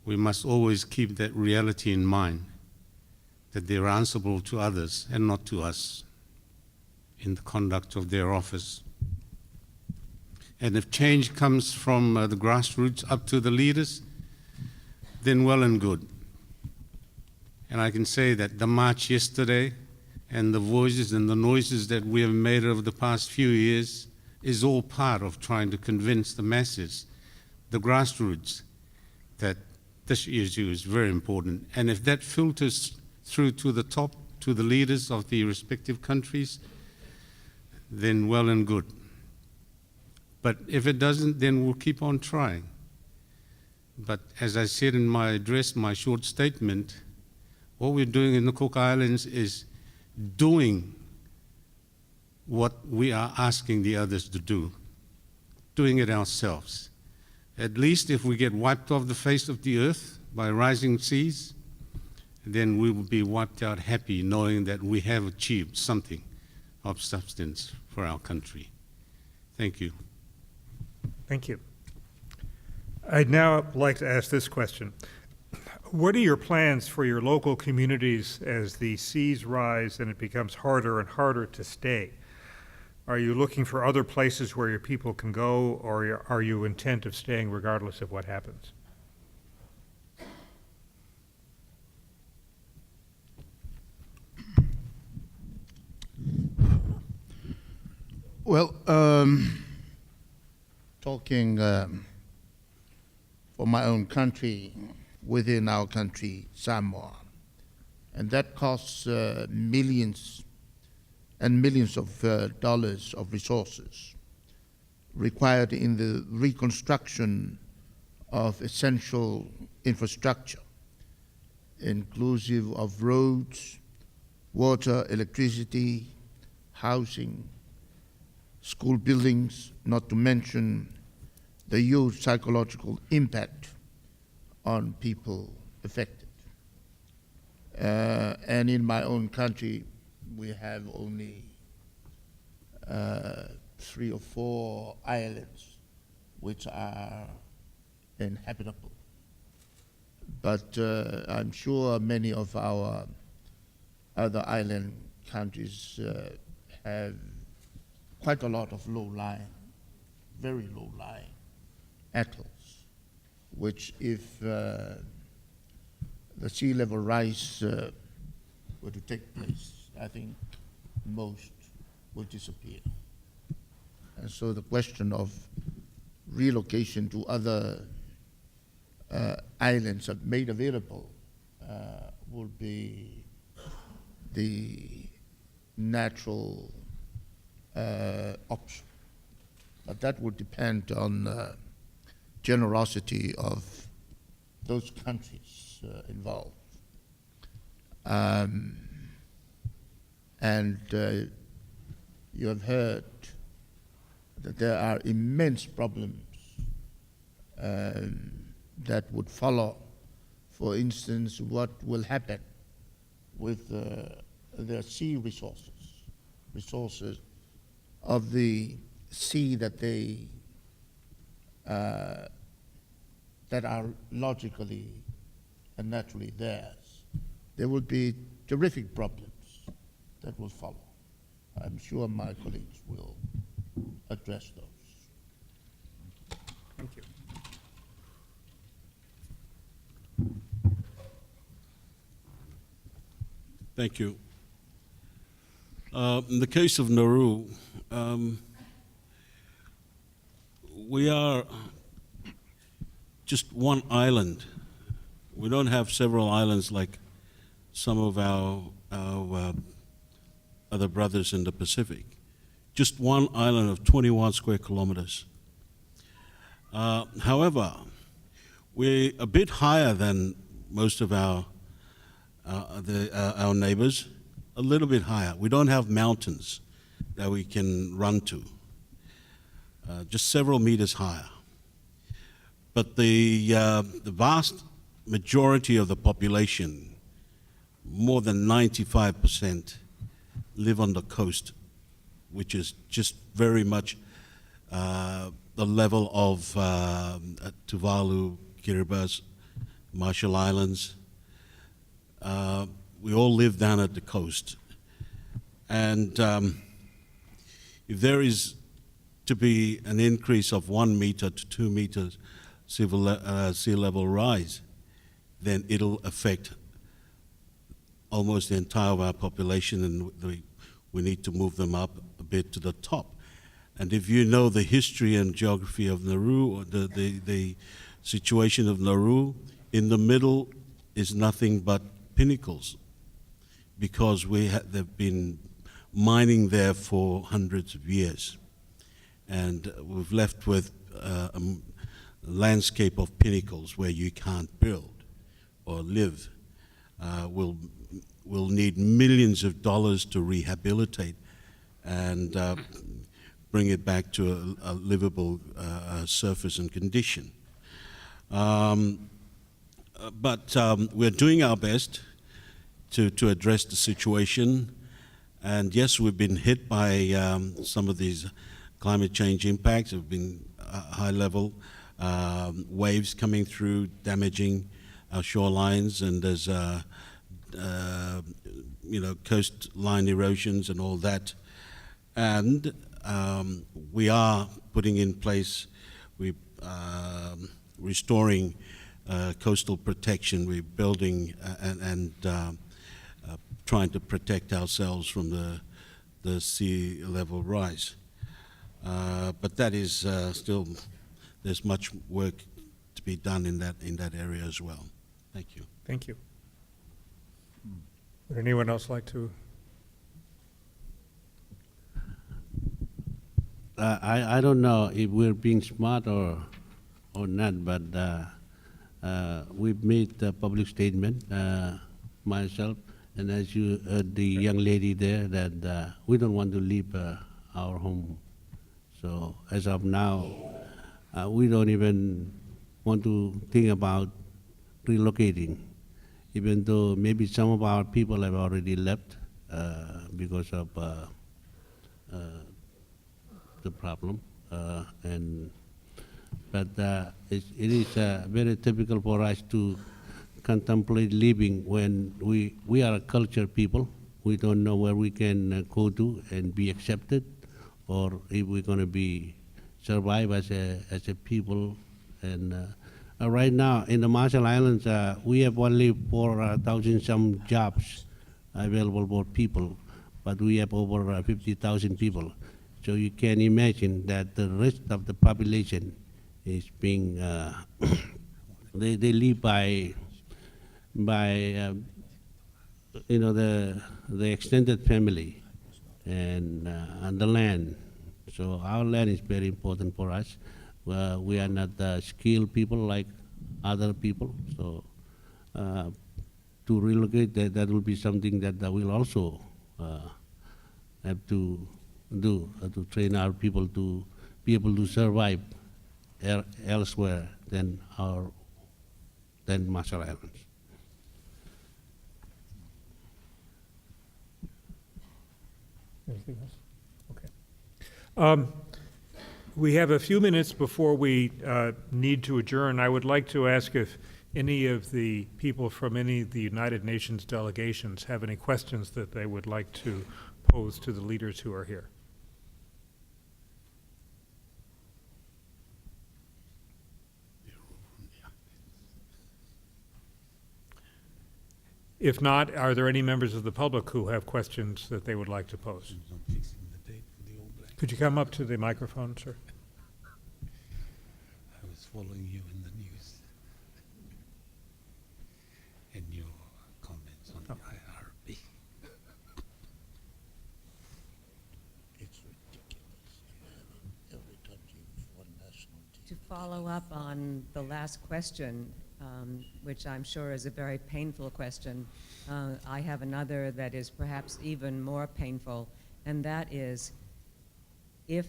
We must always keep that reality in mind, that they're answerable to others and not to us in the conduct of their office. And if change comes from the grassroots up to the leaders, then well and good. And I can say that the march yesterday and the voices and the noises that we have made over the past few years is all part of trying to convince the masses, the grassroots, that this issue is very important. And if that filters through to the top, to the leaders of the respective countries, then well and good. But if it doesn't, then we'll keep on trying. But as I said in my address, my short statement, what we're doing in the Cook Islands is doing what we are asking the others to do, doing it ourselves. At least if we get wiped off the face of the earth by rising seas, then we will be wiped out happy knowing that we have achieved something of substance for our country. Thank you. Thank you. I'd now like to ask this question. What are your plans for your local communities as the seas rise and it becomes harder and harder to stay? Are you looking for other places where your people can go, or are you intent of staying regardless of what happens? Well, talking for my own country, within our country, Samoa, and that costs millions and millions of dollars of resources required in the reconstruction of essential infrastructure, inclusive of roads, water, electricity, housing, school buildings, not to mention the huge psychological impact on people affected. And in my own country, we have only 3 or 4 islands which are inhabitable. But I'm sure many of our other island countries have quite a lot of low-lying, very low-lying atolls, which if the sea level rise were to take place, I think most will disappear. And so the question of relocation to other islands that made available will be the natural option. But that would depend on generosity of those countries involved. And you have heard that there are immense problems that would follow. For instance, what will happen with the sea resources of the sea that that are logically and naturally theirs. There will be terrific problems that will follow. I'm sure my colleagues will address those. Thank you. Thank you. In the case of Nauru, we are just one island. We don't have several islands like some of our other brothers in the Pacific. Just one island of 21 square kilometers. However, we're a bit higher than most of our neighbors, a little bit higher. We don't have mountains that we can run to, just several meters higher. But the vast majority of the population, more than 95%, live on the coast, which is just very much the level of Tuvalu, Kiribati, Marshall Islands. We all live down at the coast. And if there is to be an increase of 1 meter to 2 meters sea level rise, then it'll affect almost the entire of our population, and we need to move them up a bit to the top. And if you know the history and geography of Nauru, or the situation of Nauru, in the middle is nothing but pinnacles, because they've been mining there for hundreds of years. And we've left with a landscape of pinnacles where you can't build or live. We'll need millions of dollars to rehabilitate and bring it back to a livable surface and condition. But we're doing our best to address the situation. And yes, we've been hit by some of these climate change impacts. There have been high level waves coming through, damaging our shorelines, and there's coastline erosions and all that. And we are putting in place, restoring coastal protection. We're building and trying to protect ourselves from the sea level rise. But that is still, there's much work to be done in that area as well. Thank you. Thank you. Would anyone else like to? I don't know if we're being smart or not, but we've made a public statement, myself, and as you heard the young lady there, that we don't want to leave our home. So as of now, we don't even want to think about relocating, even though maybe some of our people have already left because of the problem. But it is very typical for us to contemplate leaving when we are a cultured people. We don't know where we can go to and be accepted, or if we're going to be survive as a people. And right now in the Marshall Islands, we have only 4,000 some jobs available for people, but we have over 50,000 people. So you can imagine that the rest of the population is being, they live by you know, the extended family and the land. So our land is very important for us. We are not skilled people like other people. So to relocate, that will be something that we'll also have to do, to train our people to be able to survive elsewhere than Marshall Islands. Anything else? Okay. We have a few minutes before we need to adjourn. I would like to ask if any of the people from any of the United Nations delegations have any questions that they would like to pose to the leaders who are here. If not, are there any members of the public who have questions that they would like to pose? Could you come up to the microphone, sir? I was following you in the news and your comments on the IRB. It's ridiculous. Every country with one nationality. To follow up on the last question, which I'm sure is a very painful question, I have another that is perhaps even more painful, and that is, if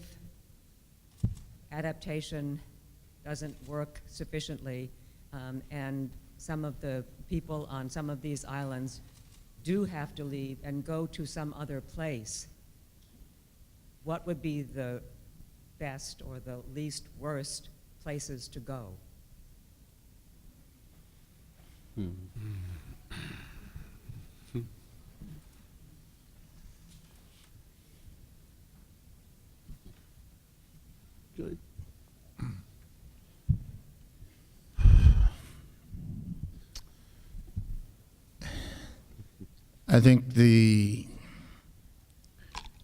adaptation doesn't work sufficiently, and some of the people on some of these islands do have to leave and go to some other place, what would be the best or the least worst places to go? Good. I think the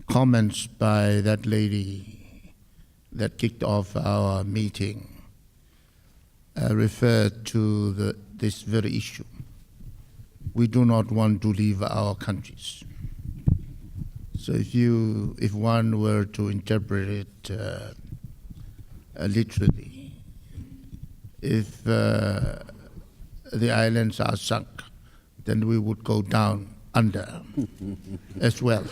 comments by that lady that kicked off our meeting referred to this very issue. We do not want to leave our countries. So if one were to interpret it literally, if the islands are sunk, then we would go down under as well.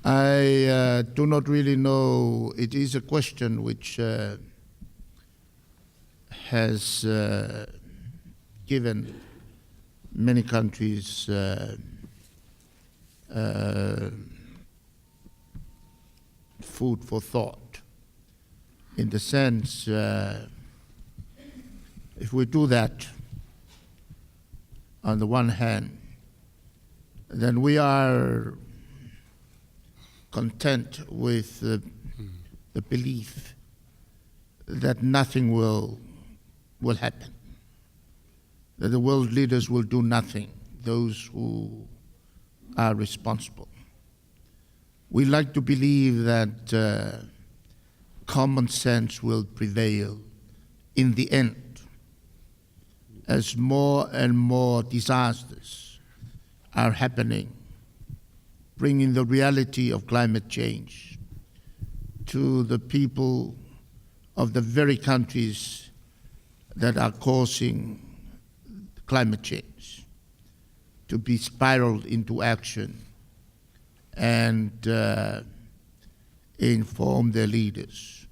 I do not really know. It is a question which has given many countries food for thought, in the sense, if we do that, on the one hand, then we are content with the belief that nothing will happen, that the world leaders will do nothing, those who are responsible. We like to believe that common sense will prevail in the end, as more and more disasters are happening, bringing the reality of climate change to the people of the very countries that are causing climate change to be spiraled into action and inform their leaders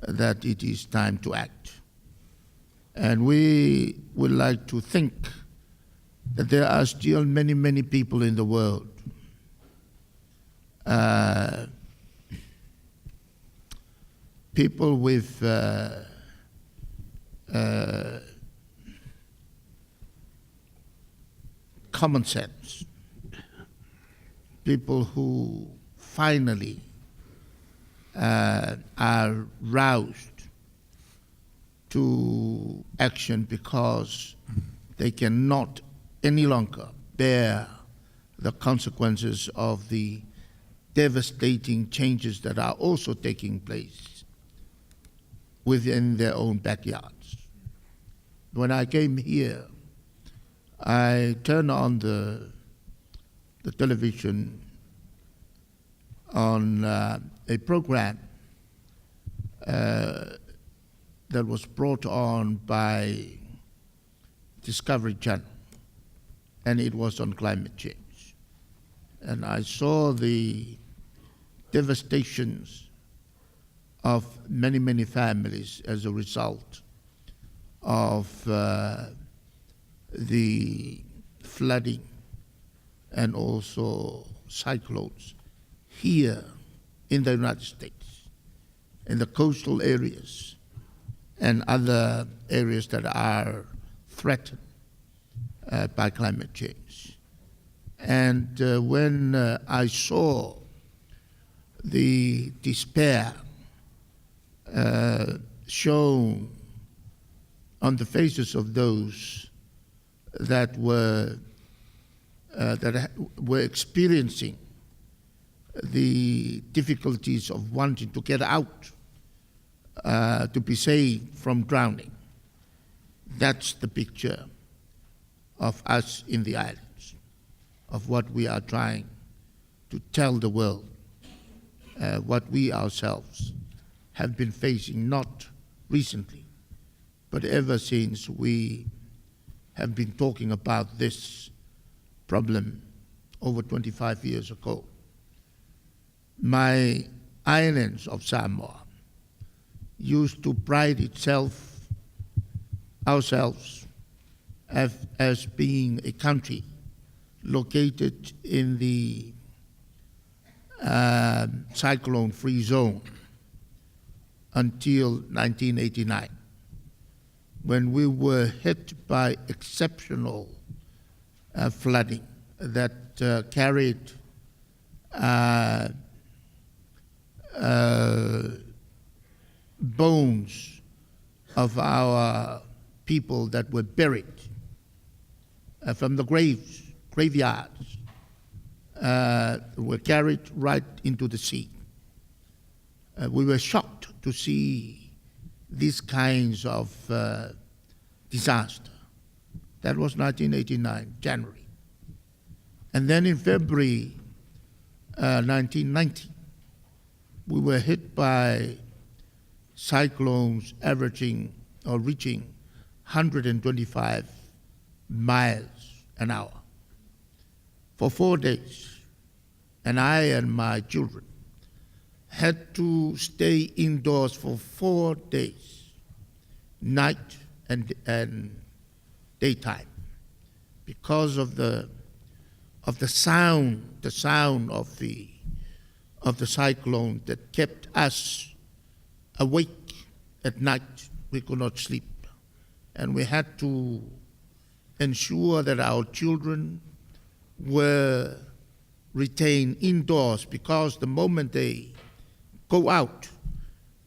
that it is time to act. And we would like to think that there are still many, many people in the world people with common sense, people who finally are roused to action because they cannot any longer bear the consequences of the devastating changes that are also taking place within their own backyards. When I came here, I turned on the television on a program that was brought on by Discovery Channel, and it was on climate change. And I saw the devastations of many, many families as a result of the flooding and also cyclones here in the United States, in the coastal areas and other areas that are threatened by climate change. And when I saw the despair shown on the faces of those that were experiencing the difficulties of wanting to get out to be saved from drowning, that's the picture of us in the islands, of what we are trying to tell the world, what we ourselves have been facing, not recently, but ever since we have been talking about this problem over 25 years ago. My islands of Samoa used to pride ourselves as being a country located in the cyclone-free zone until 1989, when we were hit by exceptional flooding that carried bones of our people that were buried from the graveyards, were carried right into the sea. We were shocked to see these kinds of disaster. That was 1989, January. And then in February 1990, we were hit by cyclones averaging or reaching 125 miles an hour for 4 days. And I and my children had to stay indoors for 4 days, night and daytime, because of the sound of the cyclone that kept us awake at night. We could not sleep. And we had to ensure that our children were retained indoors, because the moment they go out,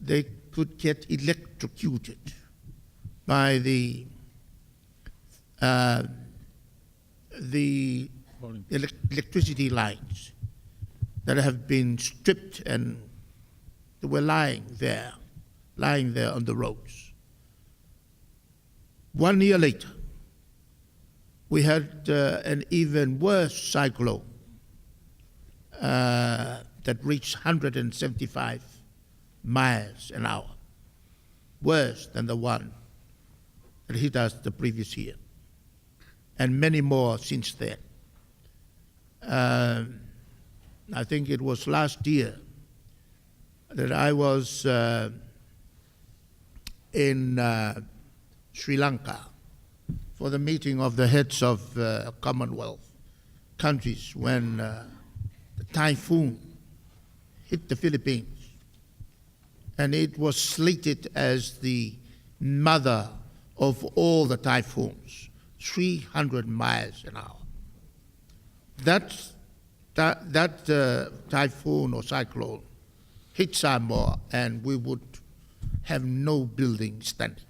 they could get electrocuted by the electricity lines that have been stripped, and they were lying there on the roads. 1 year later, we had an even worse cyclone that reached 175 miles an hour, worse than the one that hit us the previous year, and many more since then. I think it was last year that I was in Sri Lanka for the meeting of the heads of Commonwealth countries when the typhoon hit the Philippines. And it was slated as the mother of all the typhoons, 300 miles an hour. That typhoon or cyclone hit Samoa, and we would have no building standing.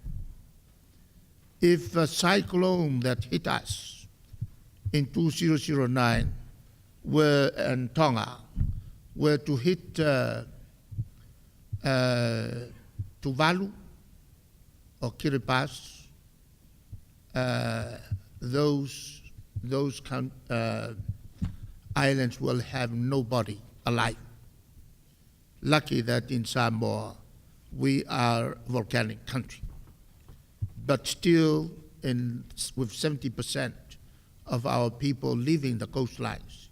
If a cyclone that hit us in 2009 and Tonga were to hit Tuvalu or Kiribati, those islands will have nobody alive. Lucky that in Samoa we are a volcanic country, but still with 70% of our people leaving the coastlines,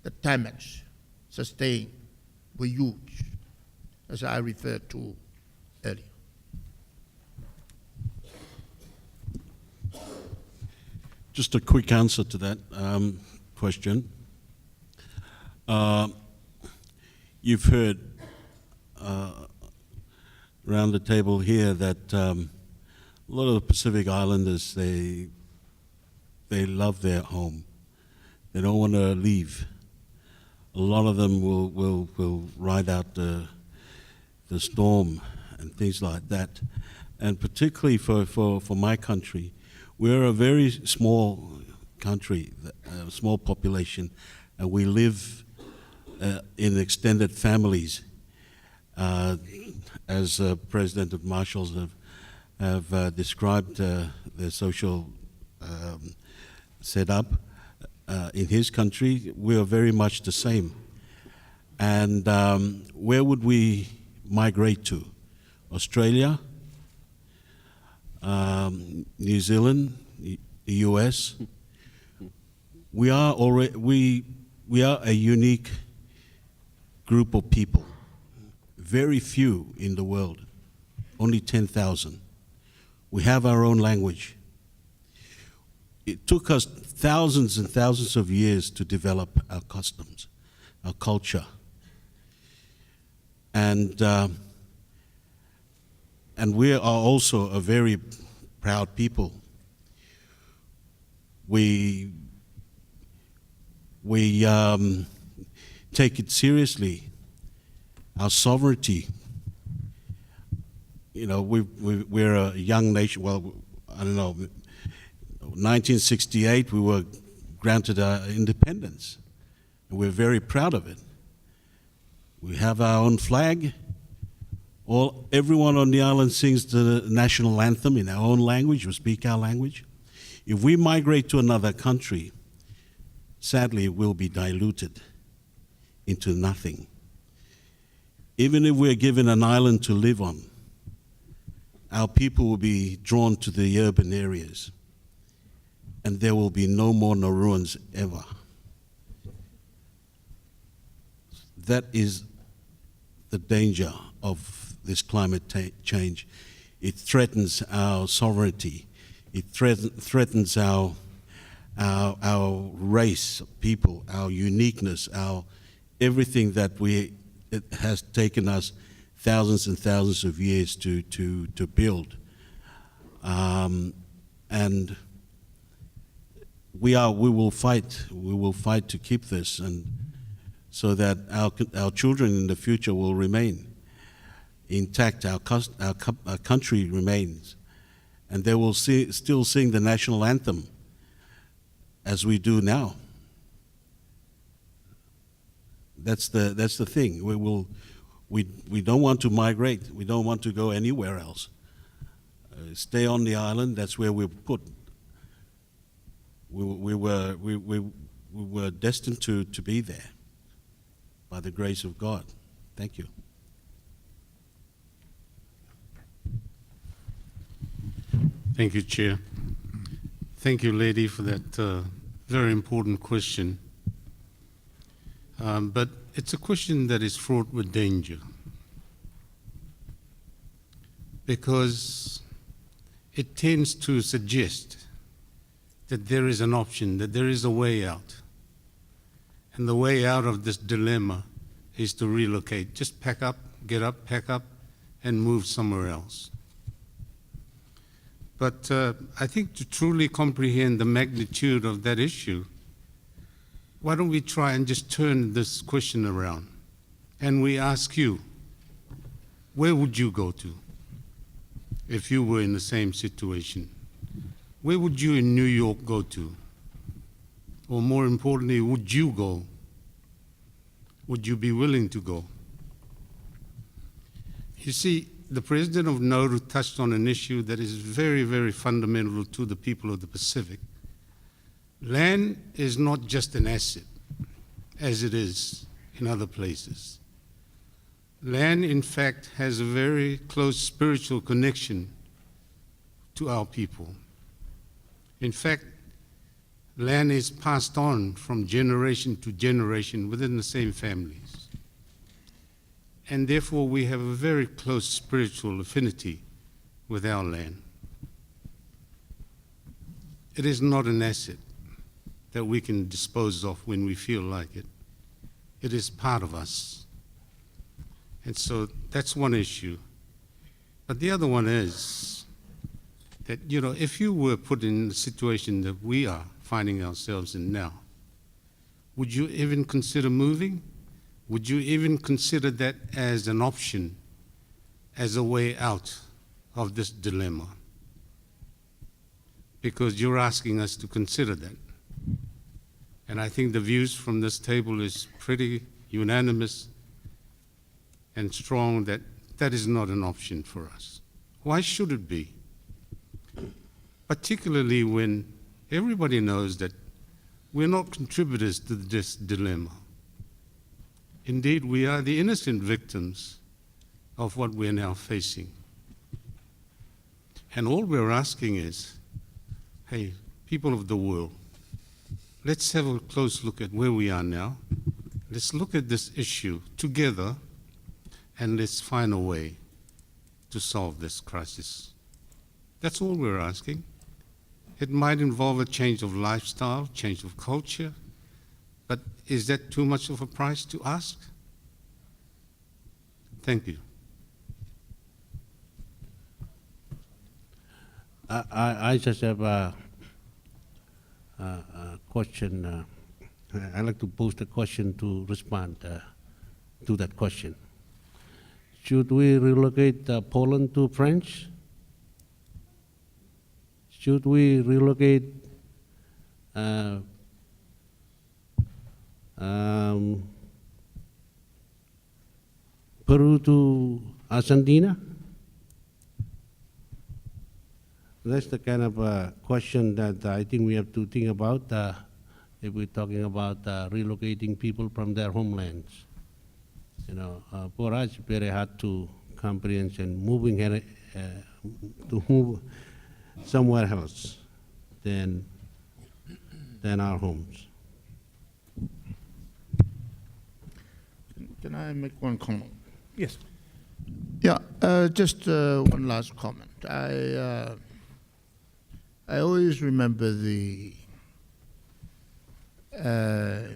the damage sustained were huge, as I referred to earlier. Just a quick answer to that question. You've heard around the table here that a lot of the Pacific Islanders, they love their home. They don't want to leave. A lot of them will ride out the storm and things like that. And particularly for my country, we're a very small country, a small population, and we live in extended families, as President of Marshalls have described their social setup. In his country, we are very much the same. And where would we migrate to? Australia, New Zealand, the US. We are a unique group of people. Very few in the world, only 10,000. We have our own language. It took us thousands and thousands of years to develop our customs, our culture. And we are also a very proud people. We take it seriously. Our sovereignty. You know, we're a young nation. Well, I don't know. 1968, we were granted our independence, and we're very proud of it. We have our own flag. Everyone on the island sings the national anthem in our own language. We speak our language. If we migrate to another country, sadly, it will be diluted into nothing. Even if we're given an island to live on, our people will be drawn to the urban areas, and there will be no more Nauruans ever. That is the danger of this climate change. It threatens our sovereignty. It threatens our race, people, our uniqueness, everything that it has taken us thousands and thousands of years to build. And we will fight to keep this, and so that our children in the future will remain intact, our country remains, and they will still sing the national anthem as we do now. That's the thing. We don't want to migrate. We don't want to go anywhere else. Stay on the island. That's where we're put. We were destined to be there by the grace of God. Thank you. Thank you, Chair. Thank you, lady, for that very important question. But it's a question that is fraught with danger. because it tends to suggest that there is an option, that there is a way out. And the way out of this dilemma is to relocate. Just pack up, pack up, and move somewhere else. But I think to truly comprehend the magnitude of that issue, why don't we try and just turn this question around? And we ask you, where would you go to if you were in the same situation? Where would you in New York go to? Or more importantly, would you go? Would you be willing to go? You see, the President of Nauru touched on an issue that is very, very fundamental to the people of the Pacific. Land is not just an asset, as it is in other places. Land, in fact, has a very close spiritual connection to our people. In fact, land is passed on from generation to generation within the same families. And therefore, we have a very close spiritual affinity with our land. It is not an asset that we can dispose of when we feel like it. It is part of us. And so that's one issue. But the other one is that, if you were put in the situation that we are finding ourselves in now, would you even consider moving? Would you even consider that as an option, as a way out of this dilemma? Because you're asking us to consider that. And I think the views from this table is pretty unanimous and strong that that is not an option for us. Why should it be? Particularly when everybody knows that we're not contributors to this dilemma. Indeed, we are the innocent victims of what we're now facing. And all we're asking is, hey, people of the world, let's have a close look at where we are now. Let's look at this issue together, and let's find a way to solve this crisis. That's all we're asking. It might involve a change of lifestyle, change of culture, but is that too much of a price to ask? Thank you. I just have a question. I'd like to pose a question to respond to that question. Should we relocate Poland to France? Should we relocate Peru to Argentina? That's the kind of question that I think we have to think about if we're talking about relocating people from their homelands. For us, very hard to comprehend and moving to move somewhere else than our homes. Can I make one comment? Yes. Yeah, just one last comment. I always remember a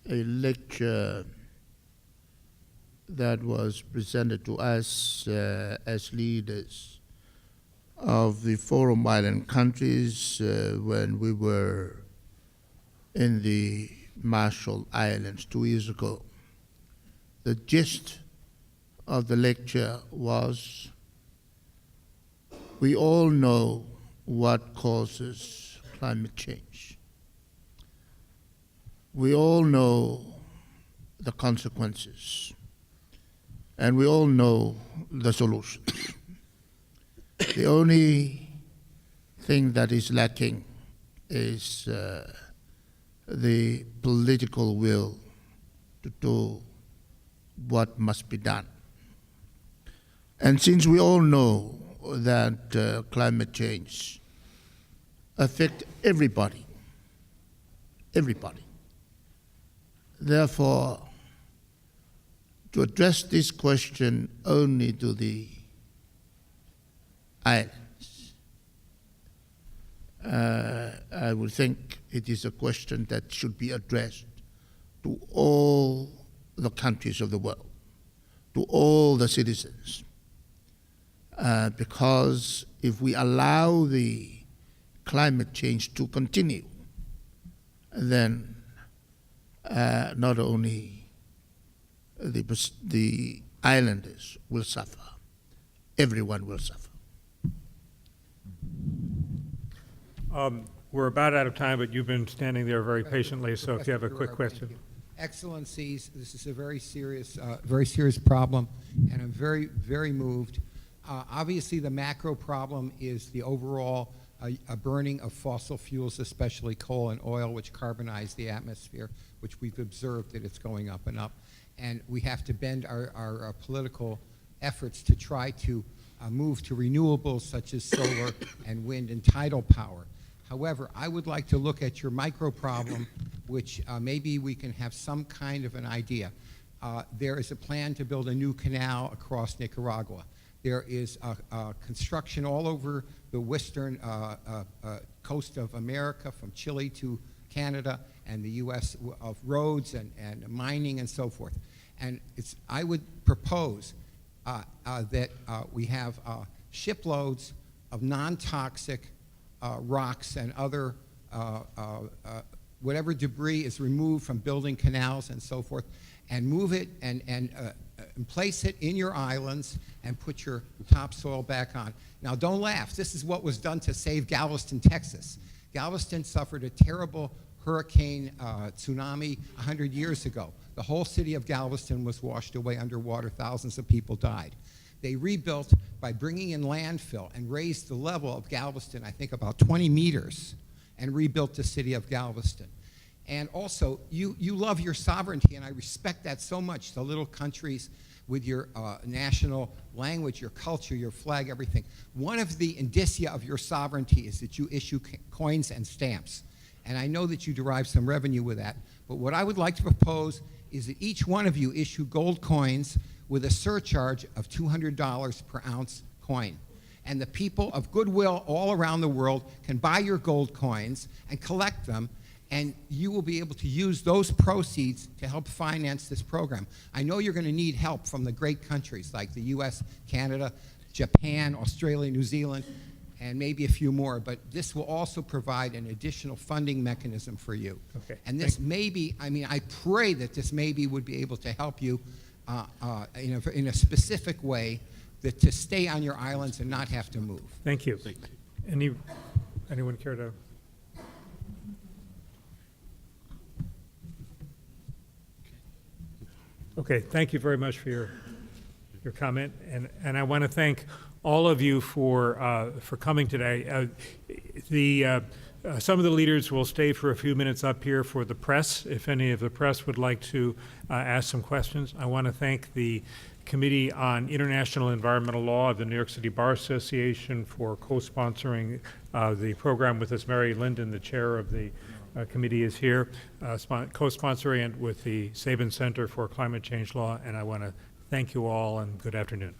lecture that was presented to us as leaders of the Forum Island countries when we were in the Marshall Islands 2 years ago. The gist of the lecture was, we all know what causes climate change. We all know the consequences, and we all know the solutions. The only thing that is lacking is the political will to do what must be done. And since we all know that climate change affects everybody, therefore, to address this question only to the islands. I would think it is a question that should be addressed to all the countries of the world, to all the citizens. Because if we allow the climate change to continue, then not only the islanders will suffer, everyone will suffer. We're about out of time, but you've been standing there very patiently, so if you have a quick question. Excellencies, this is a very serious problem, and I'm very, very moved. Obviously, the macro problem is the overall burning of fossil fuels, especially coal and oil, which carbonize the atmosphere, which we've observed that it's going up and up. And we have to bend our political efforts to try to move to renewables such as solar and wind and tidal power. However, I would like to look at your micro problem, which maybe we can have some kind of an idea. There is a plan to build a new canal across Nicaragua. There is construction all over the western coast of America, from Chile to Canada and the U.S., of roads and mining and so forth. And I would propose that we have shiploads of non-toxic rocks and other whatever debris is removed from building canals and so forth, and move it and place it in your islands and put your topsoil back on. Now, don't laugh. This is what was done to save Galveston, Texas. Galveston suffered a terrible hurricane tsunami 100 years ago. The whole city of Galveston was washed away underwater. Thousands of people died. They rebuilt by bringing in landfill and raised the level of Galveston, I think, about 20 meters, and rebuilt the city of Galveston. And also, you love your sovereignty, and I respect that so much, the little countries with your national language, your culture, your flag, everything. One of the indicia of your sovereignty is that you issue coins and stamps. And I know that you derive some revenue with that. But what I would like to propose is that each one of you issue gold coins with a surcharge of $200 per ounce coin. And the people of goodwill all around the world can buy your gold coins and collect them, and you will be able to use those proceeds to help finance this program. I know you're going to need help from the great countries like the US, Canada, Japan, Australia, New Zealand, and maybe a few more, but this will also provide an additional funding mechanism for you. Okay. And this maybe, I mean, I pray that this maybe would be able to help you in a specific way that to stay on your islands and not have to move. Thank you. Anyone care to? Okay, thank you very much for your comment, and I want to thank all of you for coming today. Some of the leaders will stay for a few minutes up here for the press, if any of the press would like to ask some questions. I want to thank the Committee on International Environmental Law of the New York City Bar Association for co-sponsoring the program with us. Mary Linden, the chair of the committee, is here, co-sponsoring it with the Sabin Center for Climate Change Law, and I want to thank you all and good afternoon.